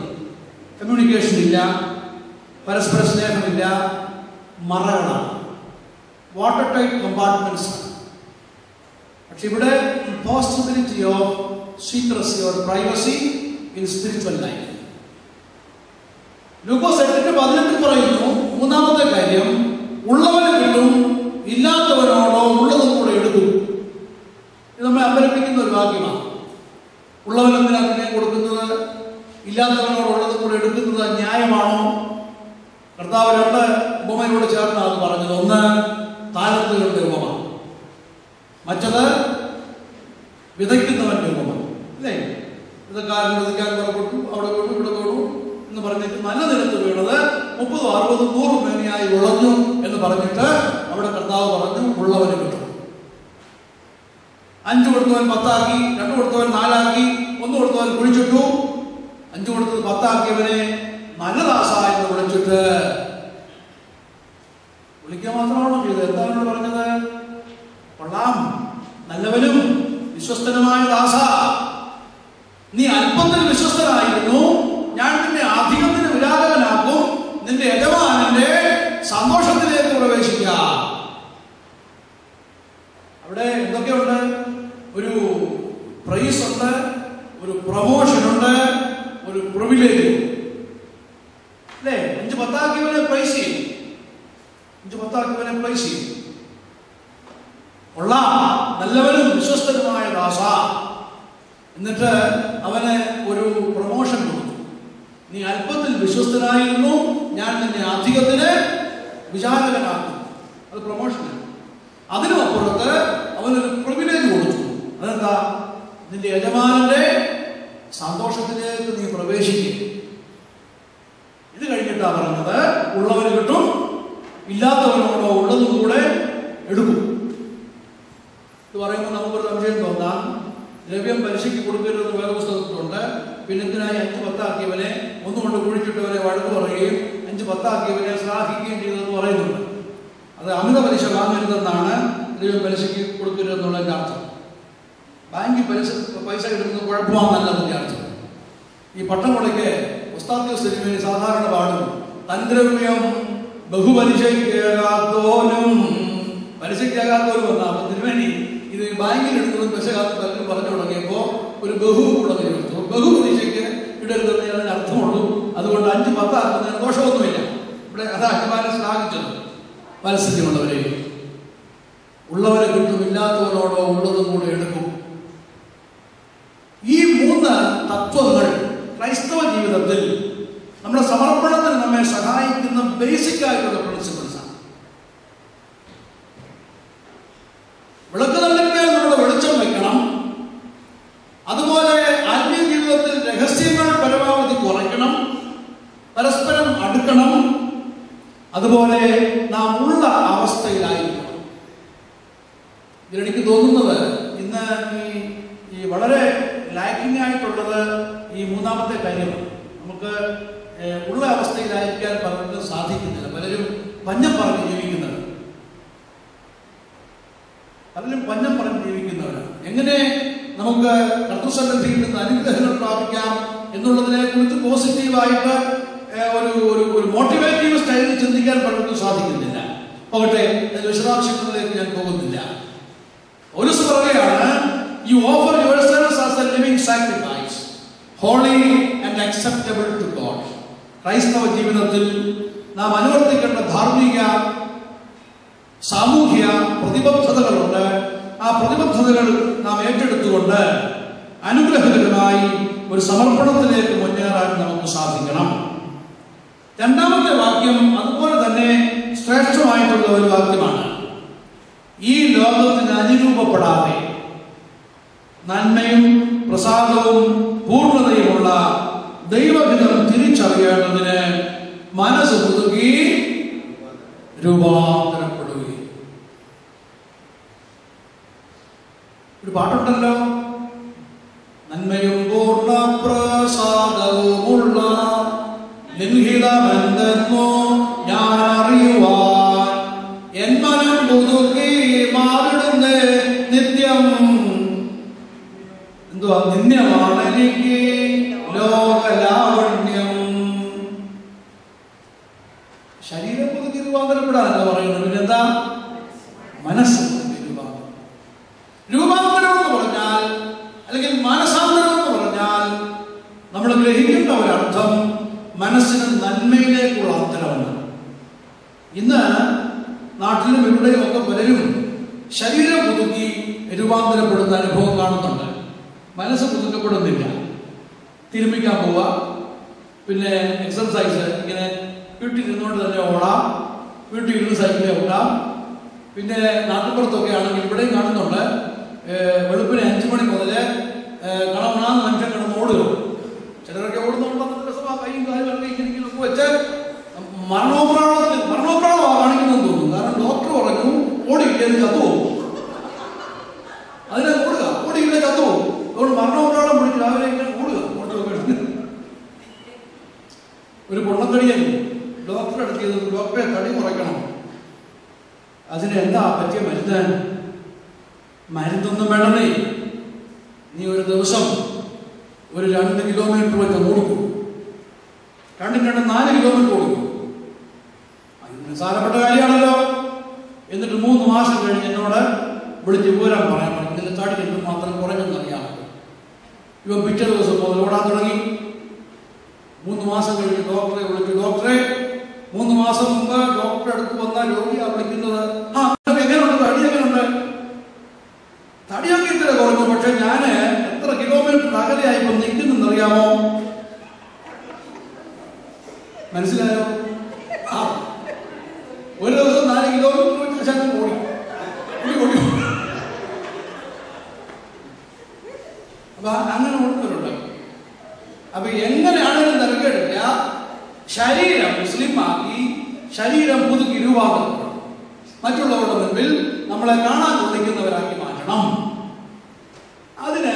കമ്മ്യൂണിക്കേഷൻ ഇല്ല, പരസ്പര സ്നേഹമില്ല, മറകളാണ്, വാട്ടർ ടൈറ്റ് കമ്പാർട്ട്മെന്റ്സ്. പക്ഷെ ഇവിടെ impossibility of secrecy or privacy in spiritual life. ലൂക്കോസ് 8:18 പറയുന്നു, മൂന്നാമത്തെ കാര്യം, ഉള്ളവന് കിട്ടും, ഇല്ലാത്തവനോടോ ഉള്ളതും കൂടെ എടുക്കും. ഇത് നമ്മെ അമ്പരപ്പിക്കുന്ന ഒരു വാക്യമാണ്. ഉള്ളവൻ എന്തിനാണ് പിന്നെ കൊടുക്കുന്നത്? ഇല്ലാത്തവനോട് ഉള്ളതും കൂടെ എടുക്കുന്നത് ന്യായമാണോ? കർത്താവ് 2 ഉപമയോട് ചേർന്നാണ് അത് പറഞ്ഞത്. ഒന്ന് താലന്തുകളുടെ ഉപമ, മറ്റത് വിതയ്ക്കുന്നവന്റെ ഉപമ. അല്ലേ? വിതക്കാരൻ വിതയ്ക്കാൻ പുറപ്പെട്ടു, അവിടെ വീണു, ഇവിടെ വീണു എന്ന് പറഞ്ഞിട്ട് നല്ല നിലത്ത് വീണത് 30, 60, 100 മേനിയായി വിളഞ്ഞു എന്ന് പറഞ്ഞിട്ട് അവിടെ കർത്താവ് പറഞ്ഞു, ഉള്ളവന് കിട്ടും. 5 കൊടുത്തവൻ 10 ആക്കി, 2 കൊടുത്തവൻ 4 ആക്കി, 1 കൊടുത്തവൻ കുഴിച്ചിട്ടു. 5 കൊടുത്തത് 10 ആക്കിയവനെ നല്ലദാസ എന്ന് വിളിച്ചിട്ട് വിളിക്കുക മാത്രമാണോ ചെയ്തത്? എന്താണ് പറഞ്ഞത്? കൊള്ളാം, നല്ലവനും വിശ്വസ്തനുമായ ദാസ, നീ അല്പത്തിൽ വിശ്വസ്തനായിരുന്നു, ഞാൻ നിന്നെ അധികത്തിന് വിരാജകനാക്കും, നിന്റെ യജമാനന്റെ സന്തോഷത്തിലേക്ക് പ്രവേശിക്കാം. അവിടെ എന്തൊക്കെയുണ്ട്? ഒരു പ്രൈസ് ഉണ്ട്, ഒരു പ്രൊമോഷൻ ഉണ്ട്, ഒരു പ്രിവിലേജ്. അല്ലേ? 5, 10 ആക്കിയവനെ പ്രൈസ് ചെയ്യും, 5, 10 ആക്കിയവനെ പ്രൈസ് ചെയ്യും. കൊള്ളാം, നല്ലവനും വിശ്വസ്തനുമായ ദാസ. എന്നിട്ട് അവന് ഒരു പ്രൊമോഷൻ കൊടുത്തു. നീ അല്പത്തിൽ വിശ്വസ്തനായിരുന്നു, ഞാൻ നിന്നെ അധികത്തിന് വിചാരകനാക്കും. അത് പ്രൊമോഷനാണ്. അതിനും അപ്പുറത്ത് അവനൊരു പ്രിവിലേജ് കൊടുത്തു. അതെന്താ? നിന്റെ യജമാനന്റെ സന്തോഷത്തിലേക്ക് നീ പ്രവേശിക്കും. ഇത് കഴിഞ്ഞിട്ടാ പറഞ്ഞത്, ഉള്ളവന് കിട്ടും, ഇല്ലാത്തവനോടോ ഉള്ളതും കൂടെ എടുക്കും. ഇത് പറയുമ്പോൾ നമുക്കൊരു സംശയം തോന്നാം, ദ്രവ്യം പലിശയ്ക്ക് കൊടുക്കരുതെന്ന് വേദപുസ്തകത്തിലുണ്ട്. പിന്നെ എന്തിനായി 5, 10 ആക്കിയവനെ ഒന്നുകൊണ്ട് കുഴിച്ചിട്ടവനെ വഴക്ക് പറയുകയും 5, 10 ആക്കിയവനെ ശ്ലാഘിക്കുകയും ചെയ്തതെന്ന് പറയുന്നുണ്ട്. അത് അമിത പലിശ വാങ്ങരുതെന്നാണ് ദ്രവ്യം പലിശയ്ക്ക് കൊടുക്കരുതെന്നുള്ളതിൻ്റെ അർത്ഥം. ബാങ്കിൽ പൈസ ഇടുന്നത് കുഴപ്പമാണെന്നല്ല അതിൻ്റെ അർത്ഥം. ഈ പട്ടംകൊടയ്ക്ക് ഉസ്താദ് സിനിമയിൽ സാധാരണ പാടും, തൻദ്രവ്യം ബഹുപലിശയ്ക്കാകാത്തോനും പലിശയ്ക്കാകാത്തോനും വന്നാൽ. അപ്പം തിരുവേണി ഇത് ബാങ്കിൽ എടുത്തതും പലിശകാലത്ത് പലരും പറഞ്ഞു തുടങ്ങിയപ്പോൾ ഒരു ബഹു കൂടെ എടുത്തു. ബഹുപലിശയ്ക്ക് ഇടരുതെന്ന് അതിന് അർത്ഥമുള്ളൂ. അതുകൊണ്ട് 5, 10 ആക്കുന്നതിന് ദോഷമൊന്നുമില്ല. ഇവിടെ അതാ അഭിമാനം ശ്ലാഘിച്ചത്. മത്സര്യമുള്ളവരെ, ഉള്ളവരെ കിട്ടും, ഇല്ലാത്തവരോടോ ഉള്ളതും കൂടെ എടുക്കും. ഈ 3 തത്വങ്ങൾ ക്രൈസ്തവ ജീവിതത്തിൽ നമ്മുടെ സമർപ്പണത്തിന് നമ്മെ സഹായിക്കുന്ന ബേസിക് ആയിട്ടുള്ള പ്രിൻസിപ്പിൾസ് ആണ്. വിളക്ക് തള്ളിന്മേൽ നമ്മുടെ വെളിച്ചം വെക്കണം. അതുപോലെ ആത്മീയ ജീവിതത്തിൽ രഹസ്യങ്ങൾ പരമാവധി കുറയ്ക്കണം, പരസ്പരം അടുക്കണം. അതുപോലെ നാം ഉള്ള അവസ്ഥയിലായിരിക്കണം. ഇതിലെനിക്ക് തോന്നുന്നത് ഇന്ന് ഈ വളരെ ലാക്കിംഗ് ആയിട്ടുള്ളത് ഈ മൂന്നാമത്തെ കാര്യമാണ്. നമുക്ക് ഉള്ള അവസ്ഥയിലായിരിക്കാൻ പലർക്കും സാധിക്കുന്നില്ല. പലരും പഞ്ഞം പറഞ്ഞ് ജീവിക്കുന്നവരാണ്. എങ്ങനെ നമുക്ക് കർത്തൃസന്നിധിയിൽ നിന്ന് അനുഗ്രഹങ്ങൾ പ്രാപിക്കാം എന്നുള്ളതിനെ കുറിച്ച് പോസിറ്റീവായിട്ട് ഒരു മോട്ടിവേറ്റീവ് സ്റ്റൈലിൽ ചിന്തിക്കാൻ പലർക്കും സാധിക്കുന്നില്ല. പോകട്ടെ, വിശദാംശങ്ങളിലേക്ക് ഞാൻ പോകുന്നില്ല. പൗലോസ് പറയുകയാണ്, you offer yourselves as a living sacrifice, holy and acceptable to God. ക്രൈസ്തവ ജീവിതത്തിൽ നാം അനുവർത്തിക്കേണ്ട ധാർമ്മിക സാമൂഹ്യ പ്രതിബദ്ധതകളുണ്ട്. ആ പ്രതിബദ്ധതകൾ നാം ഏറ്റെടുത്തുകൊണ്ട് അനുഗ്രഹകരമായി ഒരു സമർപ്പണത്തിലേക്ക് മുന്നേറാൻ നമുക്ക് സാധിക്കണം. രണ്ടാമത്തെ വാക്യം അതുപോലെ തന്നെ ശ്രേഷ്ഠമായിട്ടുള്ള ഒരു വാക്യമാണ്. ഈ ലോകത്തിന് അനുരൂപപ്പെടാതെ നന്മയും പ്രസാദവും പൂർണ്ണതയുമുള്ള ദൈവഹിതം തിരിച്ചറിയേണ്ടതിന് മനസ്സ് പുതുക്കി രൂപാന്തരപ്പെടുകയും. ഒരു പാട്ടുണ്ടല്ലോ, പ്രസാദവുമുള്ള ലിംഹിതമെന്തെന്നോ ഞാൻ അറിയുവാൻ എൻ മനം പുതുക്കി മാറിടുന്നേ നിത്യം. എന്തുവാ? നിന്യമാണ് എനിക്ക് ലോകലാവണ്യം. ശരീരം പുതുക്കി രൂപാന്തരപ്പെടാനല്ല പറയുന്നത്, പിന്നെന്താ? മനസ്സ് പുതുക്കി രൂപാന്തരം. രൂപാന്തരം എന്ന് പറഞ്ഞാൽ, അല്ലെങ്കിൽ മനസാന്തരം എന്ന് പറഞ്ഞാൽ, നമ്മൾ ഗ്രഹിക്കേണ്ട ഒരർത്ഥം മനസ്സിന് നന്മയിലേക്കുള്ള അന്തരമാണ്. ഇന്ന് നാട്ടിലും ഇവിടെയും ഒക്കെ പലരും ശരീരം പുതുക്കി രൂപാന്തരപ്പെടുന്ന അനുഭവം കാണുന്നുണ്ട്. മനസ്സ് പുതുക്കപ്പെടുന്നില്ല. തിരുമ്മിക്കാൻ പോവുക, പിന്നെ എക്സർസൈസ്, ഇങ്ങനെ വീട്ടിൽ ഇരുന്നുകൊണ്ട് തന്നെ ഓടാം, വീട്ടിൽ ഇരുന്ന് സൈക്കിളിൽ ഓടാം. പിന്നെ നാട്ടുപുറത്തൊക്കെ ആണെങ്കിൽ ഇവിടെയും കാണുന്നുണ്ട്, വെളുപ്പിന് 5 മണി മുതൽ കണമണാന്ന് മനുഷ്യൻ കിടന്ന് ഓടുക. ചിലരൊക്കെ ഓടുന്നുണ്ടെന്ന് രസമാണ്, കൈയും കാലും ഇരിക്കുന്നൊക്കെ വെച്ച് മരണോപ്രാണമാണ് കാണിക്കുന്നതെന്ന് തോന്നുന്നു. കാരണം ഡോക്ടർ പറഞ്ഞു ഓടിയില്ലെന്ന് ചത്തുപോകും, അതിനെ ഓടുക, ഓടിയില്ലേ ചത്തുപോകും. അതുകൊണ്ട് മരണോപ്രാണം പിടിച്ച് രാവിലെ ഇങ്ങനെ ഓടുക. ഒരു പൊണ്ണത്തടിയൻ ഡോക്ടറെ അടുത്ത് ഡോക്ടറെ തടി കുറയ്ക്കണം, അതിന് എന്താ പറ്റിയ മരുന്നൊന്നും വേണമേ, നീ ഒരു ദിവസം ഒരു 2 കിലോമീറ്റർ വെച്ച് ഓടിക്കും, 4 കിലോമീറ്റർ ഓടിക്കും. അത് നിസ്സാരപ്പെട്ട കാര്യമാണല്ലോ. എന്നിട്ട് 3 മാസം കഴിഞ്ഞ് എന്നോട് വിളിച്ച് വിവരം പറയാൻ പറഞ്ഞു, ഇതിന്റെ തടി എന്ത് മാത്രം കുറഞ്ഞെന്നറിയാമോ. ഇവൻ പിറ്റേ ദിവസം മുതൽ ഓടാൻ തുടങ്ങി. 3 മാസം കഴിഞ്ഞ് ഡോക്ടറെ വിളിച്ചു. ഡോക്ടറെ, 3 മാസം മുമ്പ് ഡോക്ടറെ അടുത്ത് വന്ന രോഗിയാണ് വിളിക്കുന്നത്, എങ്ങനെയുണ്ട്, തടി എങ്ങനെയുണ്ട്? തടിയൊക്കെ ഇത്ര കുറഞ്ഞു, പക്ഷെ ഞാൻ എത്ര കിലോമീറ്റർ അകലെയായിപ്പോ നിൽക്കുന്നെന്നറിയാമോ? മനസ്സിലായോ? ഒരു ദിവസം 4 കിലോമീറ്റർ വെച്ച് ശക്തി ഓടി. അപ്പൊ അങ്ങനെ ഓടുന്നവരുണ്ട്. അപ്പൊ എങ്ങനെയാണെങ്കിലും തിരക്കേടില്ല, ശരീരം മുസ്ലിമാക്കി, ശരീരം പുതുക്കി രൂപാന്തരം മറ്റുള്ളവരുടെ മുൻപിൽ നമ്മളെ കാണാൻ കൊള്ളിക്കുന്നവരാക്കി മാറ്റണം. അതിന്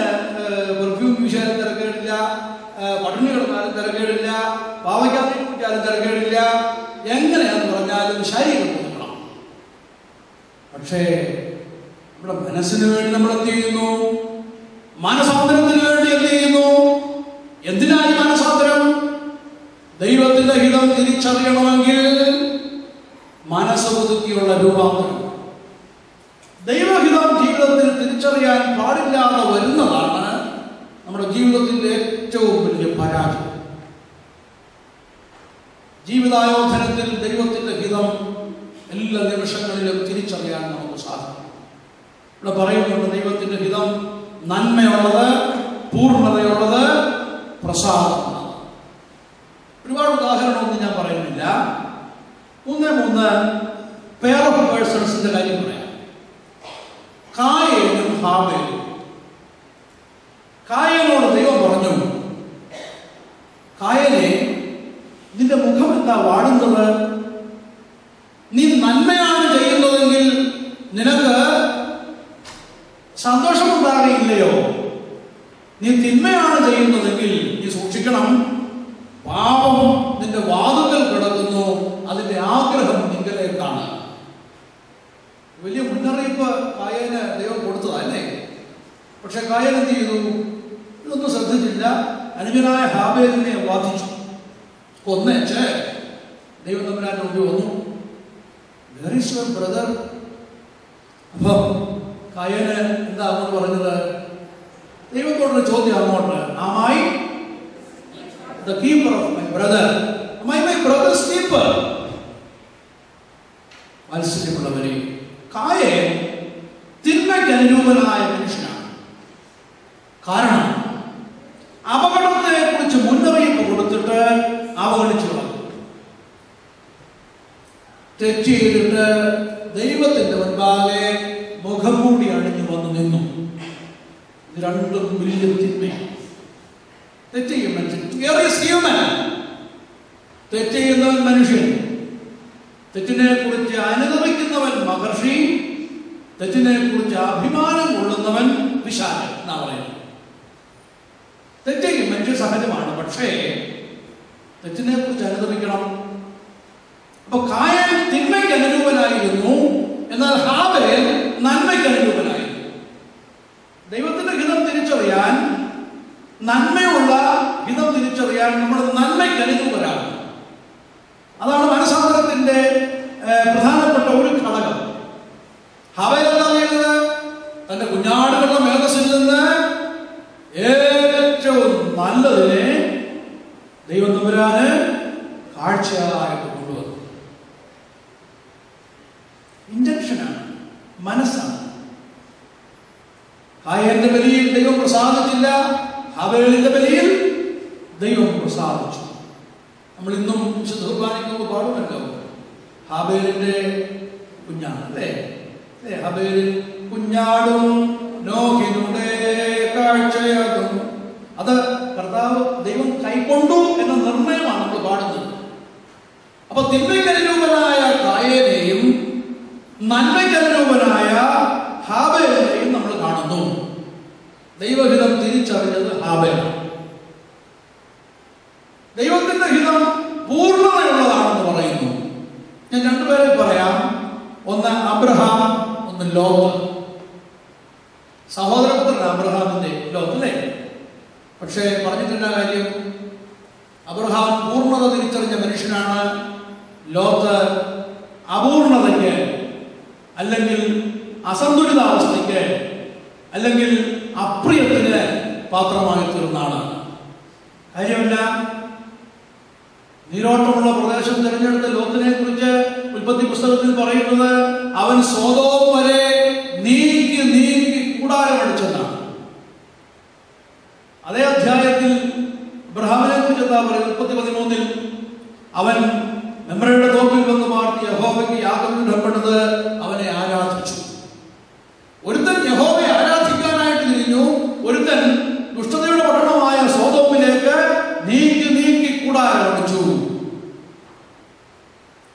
പെർഫ്യൂം വീശാനും തിരക്കേടില്ല, പട്ടിണി കിടന്നാലും തിരക്കേടില്ല, പാവയ്ക്കാത്തി കുടിച്ചാലും തിരക്കേടില്ല. എങ്ങനെയാന്ന് പറഞ്ഞാലും ശരീരം പുതുക്കണം. പക്ഷേ നമ്മുടെ മനസ്സിന് വേണ്ടി നമ്മൾ എന്ത് ചെയ്യുന്നു? മനസാന്തരത്തിന് വേണ്ടി എന്ത് ചെയ്യുന്നു? എന്തിനായി മനസാന്തരം? ദൈവത്തിന്റെ ഹിതം തിരിച്ചറിയണമെങ്കിൽ മനസ്സ് പുതുക്കിയുള്ള രൂപാന്തരം. ദൈവഹിതം ജീവിതത്തിൽ തിരിച്ചറിയാൻ പാടില്ലാതെ വരുന്നതാണ് നമ്മുടെ ജീവിതത്തിന്റെ ഏറ്റവും വലിയ പരാജയം. ജീവിതായോധനത്തിൽ ദൈവത്തിന്റെ ഹിതം എല്ലാ നിമിഷങ്ങളിലും തിരിച്ചറിയാൻ നമുക്ക് സാധിക്കും. ഇവിടെ പറയുന്നുണ്ട്, ദൈവത്തിന്റെ ഹിതം നന്മയുള്ളത്, പൂർണ്ണതയുള്ളത്, പ്രസാദമുള്ളത്. ഒരുപാട് ഉദാഹരണമൊന്നും ഞാൻ പറയുന്നില്ല. 3 പെയർ ഓഫ് പേഴ്സൺസിന്റെ കാര്യം പറയാം. കായേനും ഹാബേലും. കായനോട് ദൈവം പറഞ്ഞു, കായനെ, നിന്റെ മുഖം എന്താ വാടുന്നത്? നീ നന്മയാണ് ചെയ്യുന്നതെങ്കിൽ നിനക്ക് സന്തോഷമുണ്ടാകുകയില്ലയോ? നീ തിന്മയാണ് ചെയ്യുന്നതെങ്കിൽ നീ സൂക്ഷിക്കണം, പാപം നിന്റെ വാതുക്കൽ കിടക്കുന്നു, അതിന്റെ ആഗ്രഹം നിങ്ങളിലേക്കാണ്. വലിയ മുന്നറിയിപ്പ് കായന് ദൈവം കൊടുത്തതല്ലേ. പക്ഷെ കായൻ എന്ത് ചെയ്തു? ഇതൊന്നും ശ്രദ്ധിച്ചില്ല. അനുജനായ ഹാബേലിനെ ബാധിച്ചു, കൊന്നേച്ച് ദൈവം തമ്പുരാന്റെ മുമ്പിൽ വന്നു. Where is your brother? അപ്പൊ കായന് എന്താ അങ്ങോട്ട് പറഞ്ഞത്? ദൈവത്തോടുള്ള ചോദ്യം അങ്ങോട്ട്, Am I the keeper of my brother? Am I my brother's keeper? വാത്സല്യമുള്ളവരെ, കായൻ തിന്മയ്ക്ക് അനുരൂപനായ മനുഷ്യനാണ്. കാരണം അപകടത്തെ കുറിച്ച് മുന്നറിയിപ്പ് കൊടുത്തിട്ട് അവഗണിച്ചു കളഞ്ഞു. തെറ്റ് ചെയ്തിട്ട് ദൈവത്തിന്റെ മുൻപാകെ മുഖം മൂടി അണിഞ്ഞു വന്നു നിന്നു. ഇത് രണ്ടും വലിയ തിന്മയാണ്. തെറ്റ് ചെയ്യും മനുഷ്യൻ, തെറ്റ് ചെയ്യുന്നവൻ മനുഷ്യൻ, തെറ്റിനെ കുറിച്ച് അനുഗമിക്കുന്നവൻ മഹർഷി, തെറ്റിനെ കുറിച്ച് അഭിമാനം കൊള്ളുന്നവൻ പിശാചൻ എന്നാ പറയുന്നത്. തെറ്റ് ചെയ്യും മനുഷ്യൻ, സഹജമാണ്. പക്ഷേ തെറ്റിനെ കുറിച്ച് അനുദമിക്കണം. അപ്പൊ കായൻ തിന്മയ്ക്ക് അനുരൂപനായിരുന്നു, എന്നാൽ ഹാബേൽ നന്മയ്ക്ക് അനുരൂപനായിരുന്നു. ദൈവത്തിന്റെ ഹിതം തിരിച്ചറിയാൻ, നന്മയുള്ള ഹിതം തിരിച്ചറിയാൻ നമ്മൾ നന്മയ്ക്ക് അനുരൂപരാണ്. അതാണ് മനസാന്തരത്തിന്റെ പ്രധാനപ്പെട്ട ഒരു ഘടകം. ഹാബേൽ എന്താ ചെയ്യുന്നത്? തന്റെ കുഞ്ഞാടുകളുടെ മേധസ്സിൽ നിന്ന് ഏറ്റവും നല്ലതിനെ ദൈവം തമ്പുരാന് കാഴ്ചയായിട്ട് കൊണ്ടുവന്നു. ഇന്റൻഷനാണ്, മനസ്സാണ്. കായന്റെ ബലിയിൽ ദൈവം പ്രസാദിച്ചില്ല, ഹാബേലിന്റെ ബലിയിൽ ദൈവം പ്രസാദിച്ചു. നമ്മൾ ഇന്നും വിശുദ്ധ കുർബാനയ്ക്ക് പാടുമല്ലോ, ഹാബേലിന്റെ കുഞ്ഞാണ് അല്ലേ? ഹാബേലിൻ കുഞ്ഞാടും നോഹിനുടെ കാഴ്ചയാകും. അത് കർത്താവ് ദൈവം കൈക്കൊണ്ടു എന്ന നിർണയമാണ് നമ്മൾ പാടുന്നത്. അപ്പൊ തിന്മയ്ക്കനുരൂപനായ കായേനെയും നന്മയ്ക്കനുരൂപനായ ഹാബേലിനെയും നമ്മൾ കാണുന്നു. ദൈവഹിതം തിരിച്ചറിഞ്ഞത് ഹാബേലാണ്. ദൈവത്തിന്റെ ഹിതം പൂർണ്ണതയുള്ളതാണെന്ന് പറയുന്നു. ഞാൻ രണ്ടുപേരെ പറയാം. ഒന്ന് അബ്രഹാം, ഒന്ന് ലോത്ത്. സഹോദരപുത്രൻ അബ്രഹാമിന്റെ, ലോത്ത് അല്ലേ? പക്ഷേ പറഞ്ഞിട്ടുള്ള കാര്യം, അബ്രഹാം പൂർണ്ണത തിരിച്ചറിഞ്ഞ മനുഷ്യനാണ്. ലോത്ത് അപൂർണതയ്ക്ക്, അല്ലെങ്കിൽ അസന്തുലിതാവസ്ഥയ്ക്ക്, അല്ലെങ്കിൽ അപ്രിയത്തിന് പാത്രമായി തീർന്നാണ്. കാര്യമല്ല, നീരോട്ടമുള്ള പ്രദേശം തിരഞ്ഞെടുത്ത ലോത്തിനെ കുറിച്ച് ഉൽപ്പത്തി പുസ്തകത്തിൽ പറയുന്നത് അവൻ സോദോം വരെ നീക്കി നീക്കി കൂടാരമടിച്ചെന്നാണ്. അതേ അധ്യായത്തിൽ അബ്രഹാമിനെ കുറിച്ച് എന്താ പറയുന്നത്? 13 അവൻ മെമ്രയുടെ തോപ്പിൽ വന്ന് പാർട്ടി യഹോവയ്ക്ക് യാഗപീഠപ്പെടുന്നത് അവനെ ആരാധിച്ചു. ഒരുത്തൻ യഹോവയെ ആരാധിക്കാനായിട്ട് തിരിഞ്ഞു, ഒരുത്തൻ ദുഷ്ടതയുടെ പട്ടണമായ സോദോമിലേക്ക് നീക്കി നീക്കി കൂടാരമടിച്ചു.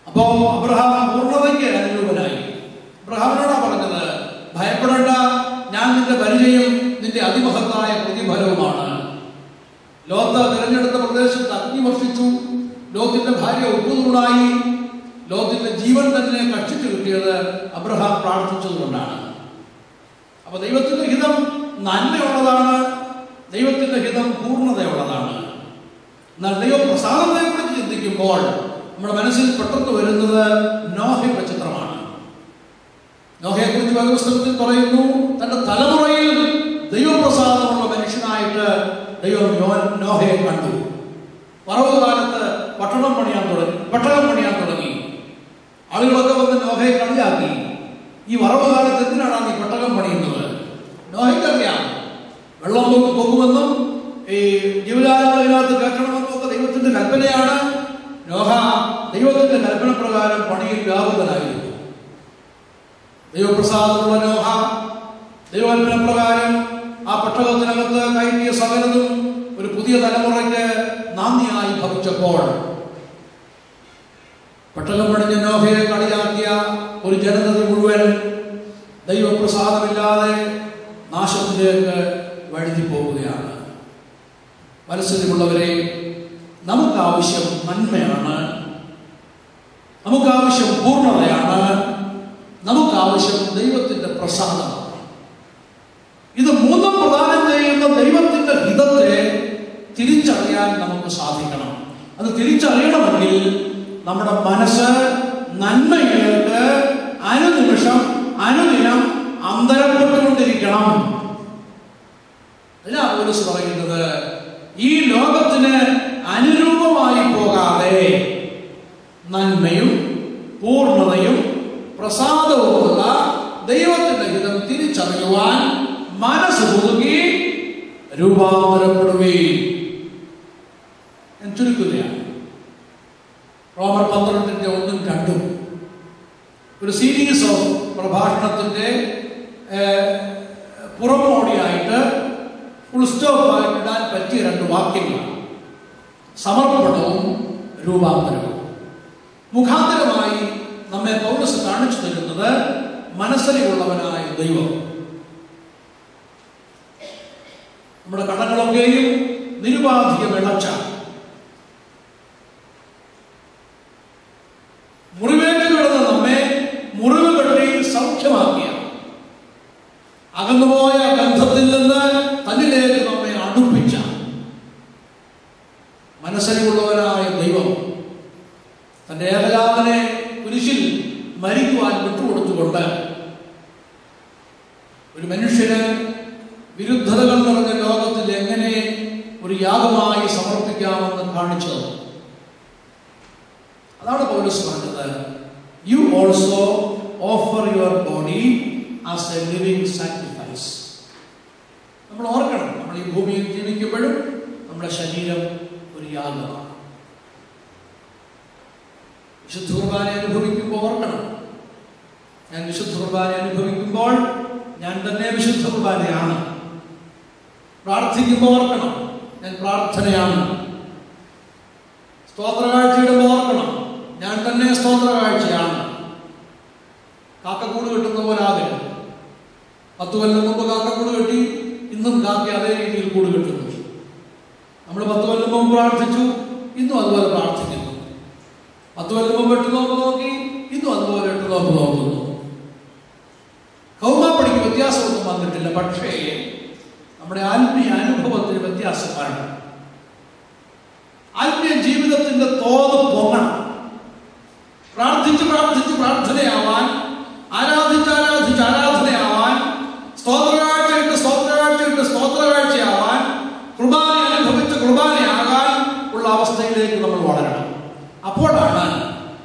അപ്പോ അബ്രഹാം പൂർണ്ണതയ്ക്ക് അനുരൂപനായി. അബ്രഹാമിനോടാ പറഞ്ഞത്, ഭയപ്പെടേണ്ട, ഞാൻ നിന്റെ പരിചയം നിന്റെ അതിമഹത്തായ പ്രതിഫലവുമാണ്. ലോത്ത് തിരഞ്ഞെടുത്ത പ്രദേശത്ത് അഗ്നി വർഷിച്ചു. ലോത്തിന്റെ ഭാര്യ ഉപ്പുതൂണായി. ലോത്തിന്റെ ജീവൻ തന്നെ കക്ഷിച്ചു കിട്ടിയത് അബ്രഹാം പ്രാർത്ഥിച്ചതുകൊണ്ടാണ്. അപ്പൊ ദൈവത്തിന്റെ ഹിതം നന്മയുള്ളതാണ്, ദൈവത്തിന്റെ ഹിതം പൂർണ്ണതയുള്ളതാണ്. എന്നാൽ ദൈവപ്രസാദത്തെ കുറിച്ച് ചിന്തിക്കുമ്പോൾ നമ്മുടെ മനസ്സിൽ പെട്ടെന്ന് വരുന്നത് നോഹയുടെ ചിത്രമാണ്. നോഹയെ കുറിച്ച് വേദപുസ്തകത്തിൽ പറയുന്നു, തന്റെ തലമുറയിൽ ദൈവപ്രസാദമുള്ള മനുഷ്യനായിട്ട് ദൈവം നോഹയെ കണ്ടു. വറവ് കാലത്ത് പട്ടണം പണിയാൻ തുടങ്ങി. ആളുകളൊക്കെ വന്ന് നോഹയെ കളിയാക്കി. ഈ വറവ് കാലത്ത് എന്തിനാണ് നീ പെട്ടകം പണിയുന്നത്? നോഹയ്ക്കറിയാം വെള്ളം പൊക്കുമെന്നും ഈ ജീവജാലങ്ങൾ ഇതിനകത്ത് കേൾക്കണമെന്നും ഒക്കെ ദൈവത്തിന്റെ കൽപ്പനയാണ്. നോഹ ദൈവത്തിന്റെ കൽപ്പന പ്രകാരം പണിയിൽ വ്യാപൃതനായിരുന്നു. ദൈവപ്രസാദമുള്ള നോഹ ദൈവകൽപ്പന പ്രകാരം ആ പെട്ടകത്തിനകത്ത് കയറ്റിയ സകലതും ഒരു പുതിയ തലമുറയ്ക്ക് നാന്ദിയായി ഭവിച്ചപ്പോൾ പെട്ടകം പണിഞ്ഞ നോഹയെ കളിയാക്കിയ ഒരു ജനത മുഴുവൻ ദൈവപ്രസാദമില്ലാതെ നാശത്തിലേക്ക് വഴുതി പോവുകയാണ്. മനസ്സിലുള്ളവരെ, നമുക്കാവശ്യം നന്മയാണ്, നമുക്കാവശ്യം പൂർണ്ണതയാണ്, നമുക്കാവശ്യം ദൈവത്തിന്റെ പ്രസാദമാണ്. ഇത് മൂന്നും പ്രദാനം ചെയ്യുന്ന ദൈവത്തിന്റെ ഹിതത്തെ തിരിച്ചറിയാൻ നമുക്ക് സാധിക്കണം. അത് തിരിച്ചറിയണമെങ്കിൽ നമ്മുടെ മനസ്സ് നന്മയിലേക്ക് അനുനിമിഷം അനുദിനം അന്തരപ്പെട്ടുകൊണ്ടിരിക്കണം. അതിനാ പൗലോസ് പറയുന്നത്, ഈ ലോകത്തിന് അനുരൂപമായി പോകാതെ നന്മയും പൂർണ്ണതയും പ്രസാദവുമുള്ള ദൈവത്തിന്റെ ഹിതം തിരിച്ചറിയുവാൻ മനസ്സ് പുതുക്കി രൂപാന്തരപ്പെടുകയും. ഞാൻ ചുരുക്കുകയാണ്. റോമർ 12:1-2 ഒരു സീരീസ് ഓഫ് പ്രഭാഷണത്തിന്റെ പുറമോടിയായിട്ട് ഫുൾ സ്റ്റോപ്പ് ആയിട്ട് ഇടാൻ പറ്റിയ 2 വാക്യങ്ങളാണ്. സമർപ്പണവും രൂപാന്തരവും. മുഖാന്തരമായി നമ്മെ പൗലോസ് കാണിച്ചു തരുന്നത് മനസ്സിലുള്ളവനായ ദൈവം. നമ്മുടെ കടങ്ങളൊക്കെയും നിരുപാധിക വിളച്ച, മുറിവേറ്റ് കിടന്ന് നമ്മെ മുറിവ് കെട്ടി സൗഖ്യമാക്കിയ, അകന്നുപോയ ബന്ധത്തിൽ നിന്ന് തന്നിലേക്ക് നമ്മെ അടുപ്പിച്ച മനസ്സരിവുള്ളവനായ ദൈവം തന്റെ ഏകജാതനെ കുരിശിൽ മരിക്കുവാൻ വിട്ടുകൊടുത്തുകൊണ്ട് ഒരു മനുഷ്യന് വിരുദ്ധതകൾ നിറഞ്ഞ ലോകത്തിൽ എങ്ങനെ ഒരു യാഗമായി സമർപ്പിക്കാമെന്ന് കാണിച്ചത്. അതാണ് പൗലോസ് പറഞ്ഞത്, you also offer your body as A living sacrifice. നമ്മൾ ഓർക്കണം, നമ്മൾ ഈ ഭൂമിയിൽ ജീവിക്കുമ്പോഴും നമ്മുടെ ശരീരം ഒരു യാഗമാണ്. വിശുദ്ധ കുർബാന അനുഭവിക്കുമ്പോൾ ഓർക്കണം, ഞാൻ വിശുദ്ധ കുർബാന അനുഭവിക്കുമ്പോൾ ഞാൻ തന്നെ വിശുദ്ധ കുർബാനയാണ്. പ്രാർത്ഥിക്കുമ്പോൾ ഓർക്കണം, ഞാൻ പ്രാർത്ഥനയാണ്. സ്തോത്രകാഴ്ചയിടുമ്പോൾ ഓർക്കണം, ഞാൻ തന്നെ സ്തോത്രകാഴ്ചയാണ്. കാക്കക്കൂട് കെട്ടുന്ന പോലെ ആകരുത്. 10 കൊല്ലം മുമ്പ് കാക്കക്കൂട് കെട്ടി, ഇന്നും കാക്ക അതേ രീതിയിൽ കൂട് കെട്ടുന്നു. നമ്മൾ 10 കൊല്ലം മുമ്പ് പ്രാർത്ഥിച്ചു, ഇന്നും അതുപോലെ പ്രാർത്ഥിക്കുന്നു. 10 കൊല്ലം മുമ്പ് 8 നോമ്പ് നോക്കി, ഇന്നും അതുപോലെ 8 നോമ്പ് നോക്കുന്നു. കൗമാപ്പടിക്ക് വ്യത്യാസമൊന്നും വന്നിട്ടില്ല, പക്ഷേ നമ്മുടെ ആത്മീയ അനുഭവത്തിന് വ്യത്യാസമാണ്. ആത്മീയ ജീവിതത്തിന്റെ തോത് പൊങ്ങണം. പ്രാർത്ഥിച്ച് പ്രാർത്ഥിച്ച് പ്രാർത്ഥനയാവാൻ, ആരാധിച്ച് ആരാധിച്ച് ആരാധനയാവാൻ, സ്തോത്രകാഴ്ചയിട്ട് സ്തോത്രകാഴ്ചയിട്ട് സ്തോത്രകാഴ്ചയാവാൻ, കുർബാന അനുഭവിച്ച് കുർബാനയാകാൻ ഉള്ള അവസ്ഥയിലേക്ക് നമ്മൾ വളരണം. അപ്പോഴാണ്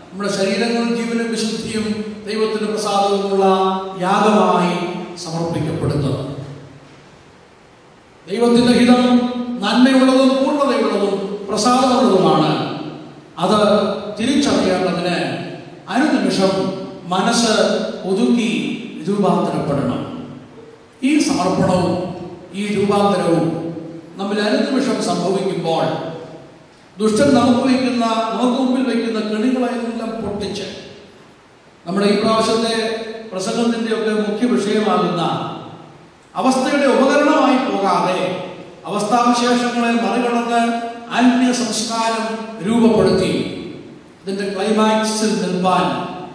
നമ്മുടെ ശരീരങ്ങളും ജീവനും വിശുദ്ധിയും ദൈവത്തിന്റെ പ്രസാദവുമുള്ള യാഗമായി സമർപ്പിക്കപ്പെടുന്നത്. ദൈവത്തിന്റെ ഹിതം നന്മയുള്ളതും പൂർണ്ണതയുള്ളതും പ്രസാദമുള്ളതുമാണ്. അത് തിരിച്ചറിയേണ്ടതിന് അനുനിമിഷം മനസ്സ് ഒതുക്കി രൂപാന്തരപ്പെടണം. ഈ സമർപ്പണവും ഈ രൂപാന്തരവും നമ്മൾ അനുനിമിഷം സംഭവിക്കുമ്പോൾ ദുഷ്ടൻ നമുക്ക് മുമ്പിൽ വയ്ക്കുന്ന കെണികളെല്ലാം പൊട്ടിച്ച് നമ്മുടെ ഈ പ്രാവശ്യത്തെ പ്രസംഗത്തിന്റെ ഒക്കെ മുഖ്യ വിഷയമാകുന്ന അവസ്ഥയുടെ ഉപകരണമായി പോകാതെ അവസ്ഥാവിശേഷങ്ങളെ മറികടന്ന് ആത്മീയ സംസ്കാരം രൂപപ്പെടുത്തി ഇതിന്റെ ക്ലൈമാക്സിൽ നിൽപ്പാൻ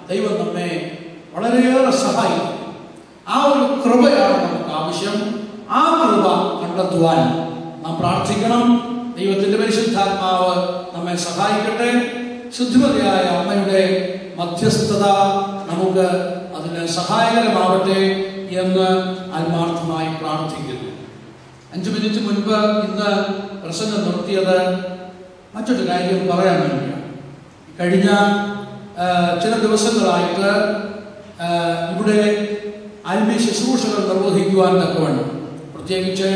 ദൈവം നമ്മെ വളരെയേറെ സഹായിക്കും. ആ ഒരു കൃപയാണ് നമുക്ക് ആവശ്യം. ആ കൃപ കണ്ടെത്തുവാൻ നാം പ്രാർത്ഥിക്കണം. ദൈവത്തിന്റെ പരിശുദ്ധാത്മാവ് നമ്മെ സഹായിക്കട്ടെ. ശുദ്ധിമതിയായ അമ്മയുടെ മധ്യസ്ഥത നമുക്ക് അതിന് സഹായകരമാവട്ടെ എന്ന് ആത്മാർത്ഥമായി പ്രാർത്ഥിക്കുന്നു. 5 മിനിറ്റ് മുൻപ് ഇന്ന് പ്രസംഗം നിർത്തിയത് മറ്റൊരു കാര്യം പറയാൻ വേണ്ടിയാണ്. കഴിഞ്ഞ ചില ദിവസങ്ങളായിട്ട് ഇവിടെ ആത്മീയ ശുശ്രൂഷകൾ നിർവഹിക്കുവാൻ തക്കവണ്ണം, പ്രത്യേകിച്ച്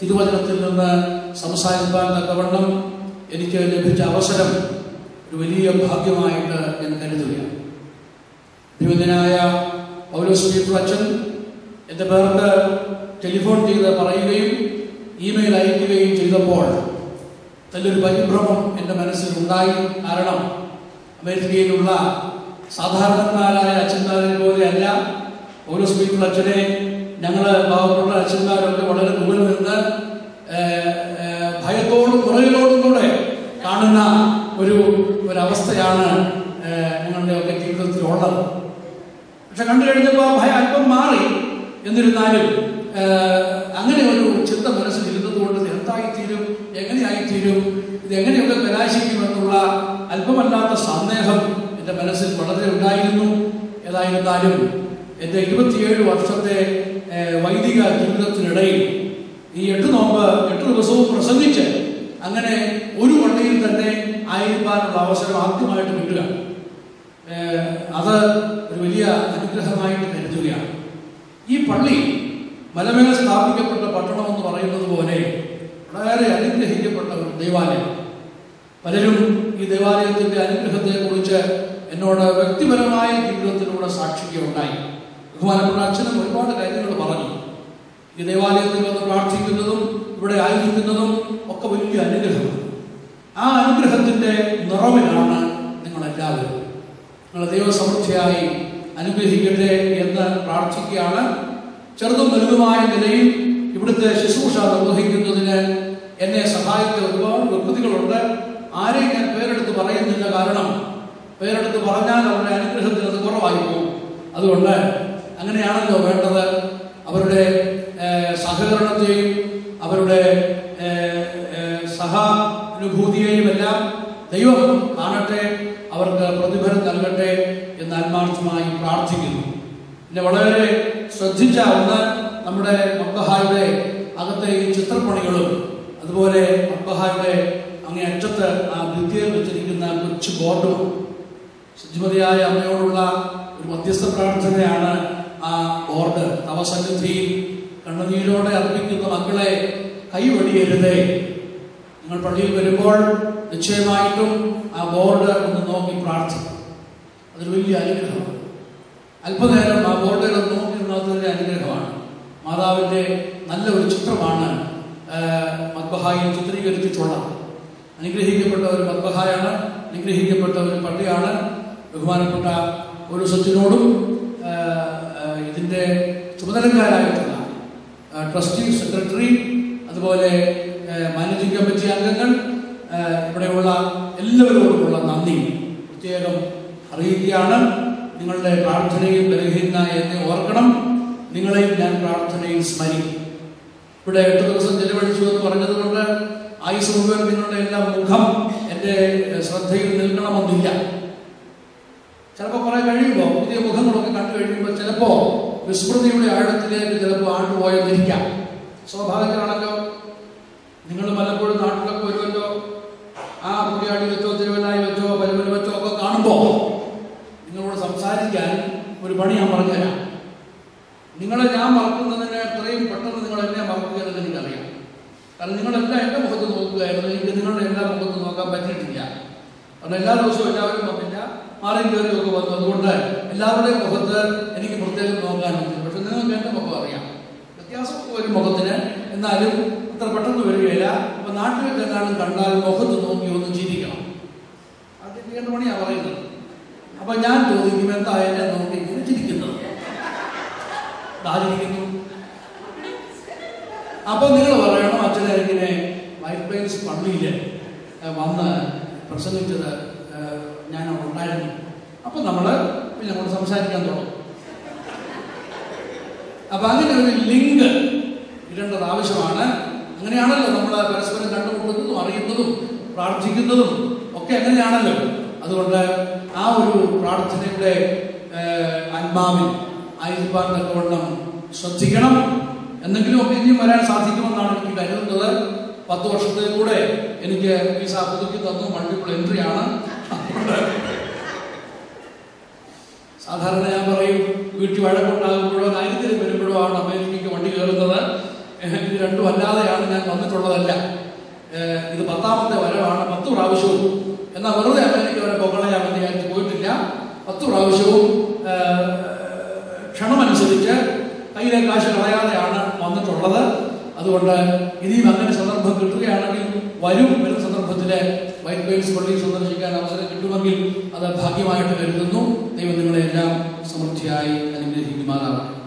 തിരുവചനത്തിൽ നിന്ന് സംസാരിക്കാൻ തക്കവണ്ണം എനിക്ക് ലഭിച്ച അവസരം ഒരു വലിയ ഭാഗ്യമായിട്ട് ഞാൻ കരുതുകയാണ്. ദൈവത്തിനായ പൗലോസ് പീറ്റർ അച്ഛൻ എൻ്റെ പേർക്ക് ടെലിഫോൺ ചെയ്ത് പറയുകയും ഇമെയിൽ അയക്കുകയും ചെയ്തപ്പോൾ നല്ലൊരു പരിഭ്രമം എൻ്റെ മനസ്സിൽ ഉണ്ടായി. കാരണം അമേരിക്കയിലുള്ള സാധാരണക്കാരായ അച്ഛന്മാരെ പോലെയല്ല പൗലോസ് പീറ്റർ അച്ഛനെ ഞങ്ങൾ പാവപ്പെട്ട അച്ഛന്മാരൊക്കെ വളരെ ദൂരം നിന്ന് ഭയത്തോടും പുറകിലോടും കൂടെ കാണുന്ന ഒരവസ്ഥയാണ് ഞങ്ങളുടെയൊക്കെ ജീവിതത്തിലുള്ളത്. പക്ഷെ കണ്ടു കഴിഞ്ഞപ്പോൾ ആ ഭയം അല്പം മാറി. എന്നിരുന്നാലും അങ്ങനെ ഒരു ചിന്ത മനസ്സിൽ ഇരുന്നതുകൊണ്ട് എന്തായിത്തീരും, എങ്ങനെയായിത്തീരും, ഇതെങ്ങനെയൊക്കെ കലാശിക്കുമെന്നുള്ള അല്പമല്ലാത്ത സന്ദേഹം എൻ്റെ മനസ്സിൽ വളരെ ഉണ്ടായിരുന്നു. ഏതായിരുന്നാലും എൻ്റെ 27 വർഷത്തെ വൈദിക ജീവിതത്തിനിടയിൽ ഈ 8 നോമ്പ് 8 ദിവസവും പ്രസംഗിച്ച് അങ്ങനെ ഒരു പള്ളിയിൽ തന്നെ ആയിരിക്കാനുള്ള അവസരം ആദ്യമായിട്ട് കിട്ടുക, അത് ഒരു വലിയ അനുഗ്രഹമായിട്ട് കരുതുകയാണ്. ഈ പള്ളി മലമേൽ സ്ഥാപിക്കപ്പെട്ട പട്ടണം എന്ന് പറയുന്നത് പോലെ വളരെ അനുഗ്രഹിക്കപ്പെട്ട ഒരു ദേവാലയം. പലരും ഈ ദേവാലയത്തിന്റെ അനുഗ്രഹത്തെ കുറിച്ച് എന്നോട് വ്യക്തിപരമായ ജീവിതത്തിലൂടെ സാക്ഷിക്കുകയുണ്ടായി. ബഹുമാനപ്പെട്ട അച്ഛനും ഒരുപാട് കാര്യങ്ങൾ പറഞ്ഞു. ഈ ദേവാലയത്തിൽ വന്ന് പ്രാർത്ഥിക്കുന്നതും ഇവിടെ ആയിരിക്കുന്നതും ഒക്കെ വലിയ അനുഗ്രഹമാണ്. ആ അനുഗ്രഹത്തിന്റെ നിറവിലാണ് നിങ്ങളെല്ലാവരും. നിങ്ങൾ ദൈവസമൃദ്ധിയായി അനുഗ്രഹിക്കട്ടെ എന്ന് പ്രാർത്ഥിക്കുകയാണ്. ചെറുതും വലുതുമായ നിലയിൽ ഇവിടുത്തെ ശുശ്രൂഷ നിർവഹിക്കുന്നതിന് എന്നെ സഹായിച്ച ഒരുപാട് വ്യക്തികളുണ്ട്. ആരെയും ഞാൻ പേരെടുത്ത് പറയുന്നില്ല, കാരണം പേരെടുത്ത് പറഞ്ഞാൽ അവരുടെ അനുഗ്രഹത്തിൽ അത് കുറവായി പോകും. അതുകൊണ്ട് അങ്ങനെയാണല്ലോ വേണ്ടത്. അവരുടെ സഹകരണത്തെയും അവരുടെ സഹാനുഭൂതിയെയും എല്ലാം ദൈവം കാണട്ടെ, അവർക്ക് പ്രതിഫലം നൽകട്ടെ എന്ന് ആത്മാർത്ഥമായി പ്രാർത്ഥിക്കുന്നു. പിന്നെ വളരെ ശ്രദ്ധിച്ച ഒന്ന്, നമ്മുടെ മക്ബഹായുടെ അകത്തെ ഈ ചിത്രപ്പണികളും അതുപോലെ മക്ബഹായുടെ അങ്ങേ അറ്റത്ത് ആ ഭിത്തിയിൽ വെച്ചിരിക്കുന്ന കൊച്ചു ബോർഡും ശുദ്ധിമതിയായ അമ്മയോടുള്ള ഒരു മധ്യസ്ഥ പ്രാർത്ഥനയാണ് ആ ബോർഡ്. തവസന്നിധിയിൽ കണ്ണുനീരോടെ അർപ്പിക്കുന്ന മക്കളെ കൈവടിയരുതേ. നിങ്ങൾ പള്ളിയിൽ വരുമ്പോൾ നിശ്ചയമായിട്ടും ആ ബോർഡ് ഒന്ന് നോക്കി പ്രാർത്ഥിക്കും. അതൊരു വലിയ അനുഗ്രഹമാണ്. അല്പനേരം ആ ബോർഡിൽ നോക്കിയിരുന്നതിൻ്റെ അനുഗ്രഹമാണ്. മാതാവിൻ്റെ നല്ല ഒരു ചിത്രമാണ് മക്ബഹായിൽ ചിത്രീകരിച്ചിട്ടുള്ളത്. അനുഗ്രഹിക്കപ്പെട്ട ഒരു മക്ബഹായാണ്, അനുഗ്രഹിക്കപ്പെട്ട ഒരു പള്ളിയാണ്. ബഹുമാനപ്പെട്ട ഒരു സച്ചിനോടും ഇതിൻ്റെ ചുമതലക്കാരായിട്ടുള്ള ട്രസ്റ്റി, സെക്രട്ടറി, അതുപോലെ മാനേജിംഗ് കമ്മിറ്റി അംഗങ്ങൾ, ഇവിടെയുള്ള എല്ലാവരോടുമുള്ള നന്ദി പ്രത്യേകം അറിയിക്കുകയാണ്. നിങ്ങളുടെ പ്രാർത്ഥനയിൽ ബലഹീന എന്നെ ഓർക്കണം. നിങ്ങളെയും ഞാൻ പ്രാർത്ഥനയിൽ സ്മരിക്കും. ഇവിടെ 8 ദിവസം ചെലവഴിച്ചു എന്ന് പറഞ്ഞതുകൊണ്ട് ആയുസ് മുഴുവൻ നിങ്ങളുടെ എല്ലാം മുഖം എൻ്റെ ശ്രദ്ധയിൽ നിൽക്കണമെന്നില്ല. ചിലപ്പോൾ കുറെ കഴിയുമ്പോൾ പുതിയ മുഖങ്ങളൊക്കെ കണ്ടു കഴിയുമ്പോൾ ചിലപ്പോൾ വിസ്മൃതിയുടെ ആഴത്തിലേക്ക് ചിലപ്പോൾ ആണ്ടുപോയെന്നിരിക്കാം. സ്വാഭാവികമാണല്ലോ. നിങ്ങൾ പലപ്പോഴും നാട്ടിലൊക്കെ വരുമല്ലോ, ആ കുട്ടിയാടി വെച്ചോ തിരുവല്ലായി വെച്ചോ പരുമല വെച്ചോ ഒക്കെ കാണുമ്പോൾ നിങ്ങളോട് സംസാരിക്കാൻ ഒരു പണി ഞാൻ പറഞ്ഞുതരാം. നിങ്ങളെ ഞാൻ മറക്കുന്നതിന് എത്രയും പെട്ടെന്ന് നിങ്ങൾ എന്നെ മറക്കുകയെന്ന് എനിക്കറിയാം. കാരണം നിങ്ങളെല്ലാം എൻ്റെ മുഖത്ത് നോക്കുകയായിരുന്നു. എനിക്ക് നിങ്ങളുടെ എല്ലാ മുഖത്ത് നോക്കാൻ പറ്റിയിട്ടില്ല. കാരണം എല്ലാ ദിവസവും എല്ലാവരും വന്നില്ല, മാറിയും കയറിയൊക്കെ വന്നു. അതുകൊണ്ട് എല്ലാവരുടെയും മുഖത്ത് എനിക്ക് പ്രത്യേകം നോക്കാനുണ്ട്. പക്ഷെ നിങ്ങൾക്ക് എൻ്റെ മുഖം അറിയാം. വ്യത്യാസം ഒരു മുഖത്തിന്, എന്നാലും അത്ര പെട്ടെന്ന് വരികയില്ല. അപ്പൊ നാട്ടിൽ ചെല്ലാനും കണ്ടാൽ മുഖത്ത് നോക്കി ഒന്ന് ചിരിക്കണം. അത് ചെയ്യേണ്ട പണിയാണ് പറയുന്നത്. അപ്പൊ ഞാൻ ചോദിക്കും, എന്താ എന്നെ നോക്കി ഇങ്ങനെ ചിരിക്കുന്നത്? ആചരിക്കുന്നു. അപ്പൊ നിങ്ങൾ പറയണം, അച്ഛനെ ഇങ്ങനെ വൈറ്റ് പ്ലെയിൻസ് പള്ളിയിൽ വന്ന് പ്രസംഗിച്ചത് ഞാൻ അവിടെ ഉണ്ടായിരുന്നു. അപ്പൊ പിന്നെ നമ്മൾ സംസാരിക്കാൻ തുടങ്ങും. അപ്പൊ അങ്ങനെ ഒരു ലിങ്ക് ഇടേണ്ടത് ആവശ്യമാണ്. അങ്ങനെയാണല്ലോ നമ്മൾ പരസ്പരം കണ്ടുമുട്ടുന്നതും അറിയുന്നതും പ്രാർത്ഥിക്കുന്നതും ഒക്കെ അങ്ങനെയാണല്ലോ. അതുകൊണ്ട് ആ ഒരു പ്രാർത്ഥനയുടെ ആത്മാവിൽ ആയിരിക്കാൻ തക്കവണ്ണം ശ്രദ്ധിക്കണം. എന്തെങ്കിലുമൊക്കെ ഇനിയും വരാൻ സാധിക്കുമെന്നാണ് എനിക്ക് കരുതുന്നത്. 10 വർഷത്തിൽ കൂടെ എനിക്ക് വിസ പുതുക്കി തന്നു. മൾട്ടിപ്പിൾ എൻട്രി ആണ്. സാധാരണ ഞാൻ പറയും, വീട്ടിൽ വഴക്കുണ്ടാകുമ്പോഴോ കാര്യത്തിൽ വരുമ്പോഴോ ആണ് അമേരിക്കയ്ക്ക് വണ്ടി കയറുന്നത്. ഇത് രണ്ടും അല്ലാതെയാണ് ഞാൻ വന്നിട്ടുള്ളതല്ല. ഇത് 10ാമത്തെ വരവാണ്. 10 പ്രാവശ്യവും. എന്നാൽ വെറുതെ അമേരിക്ക വരെ പൊക്കളയാമെന്ന് വിചാരിച്ച് പോയിട്ടില്ല. 10 പ്രാവശ്യവും ക്ഷണമനുസരിച്ച് കയ്യിലെ കാശ് കളയാതെയാണ് വന്നിട്ടുള്ളത്. അതുകൊണ്ട് ഇനിയും അങ്ങനെ സന്ദർഭം കിട്ടുകയാണെങ്കിൽ വരുന്ന സന്ദർഭത്തിൽ വൈറ്റ് പ്ലെയിൻസ് പള്ളി സന്ദർശിക്കാൻ അവസരം കിട്ടുമെങ്കിൽ അത് ഭാഗ്യമായിട്ട് കരുതുന്നു. ദൈവം നിങ്ങളെല്ലാം സമൃദ്ധിയായി അനുഗ്രഹിക്കുമാറാകട്ടെ.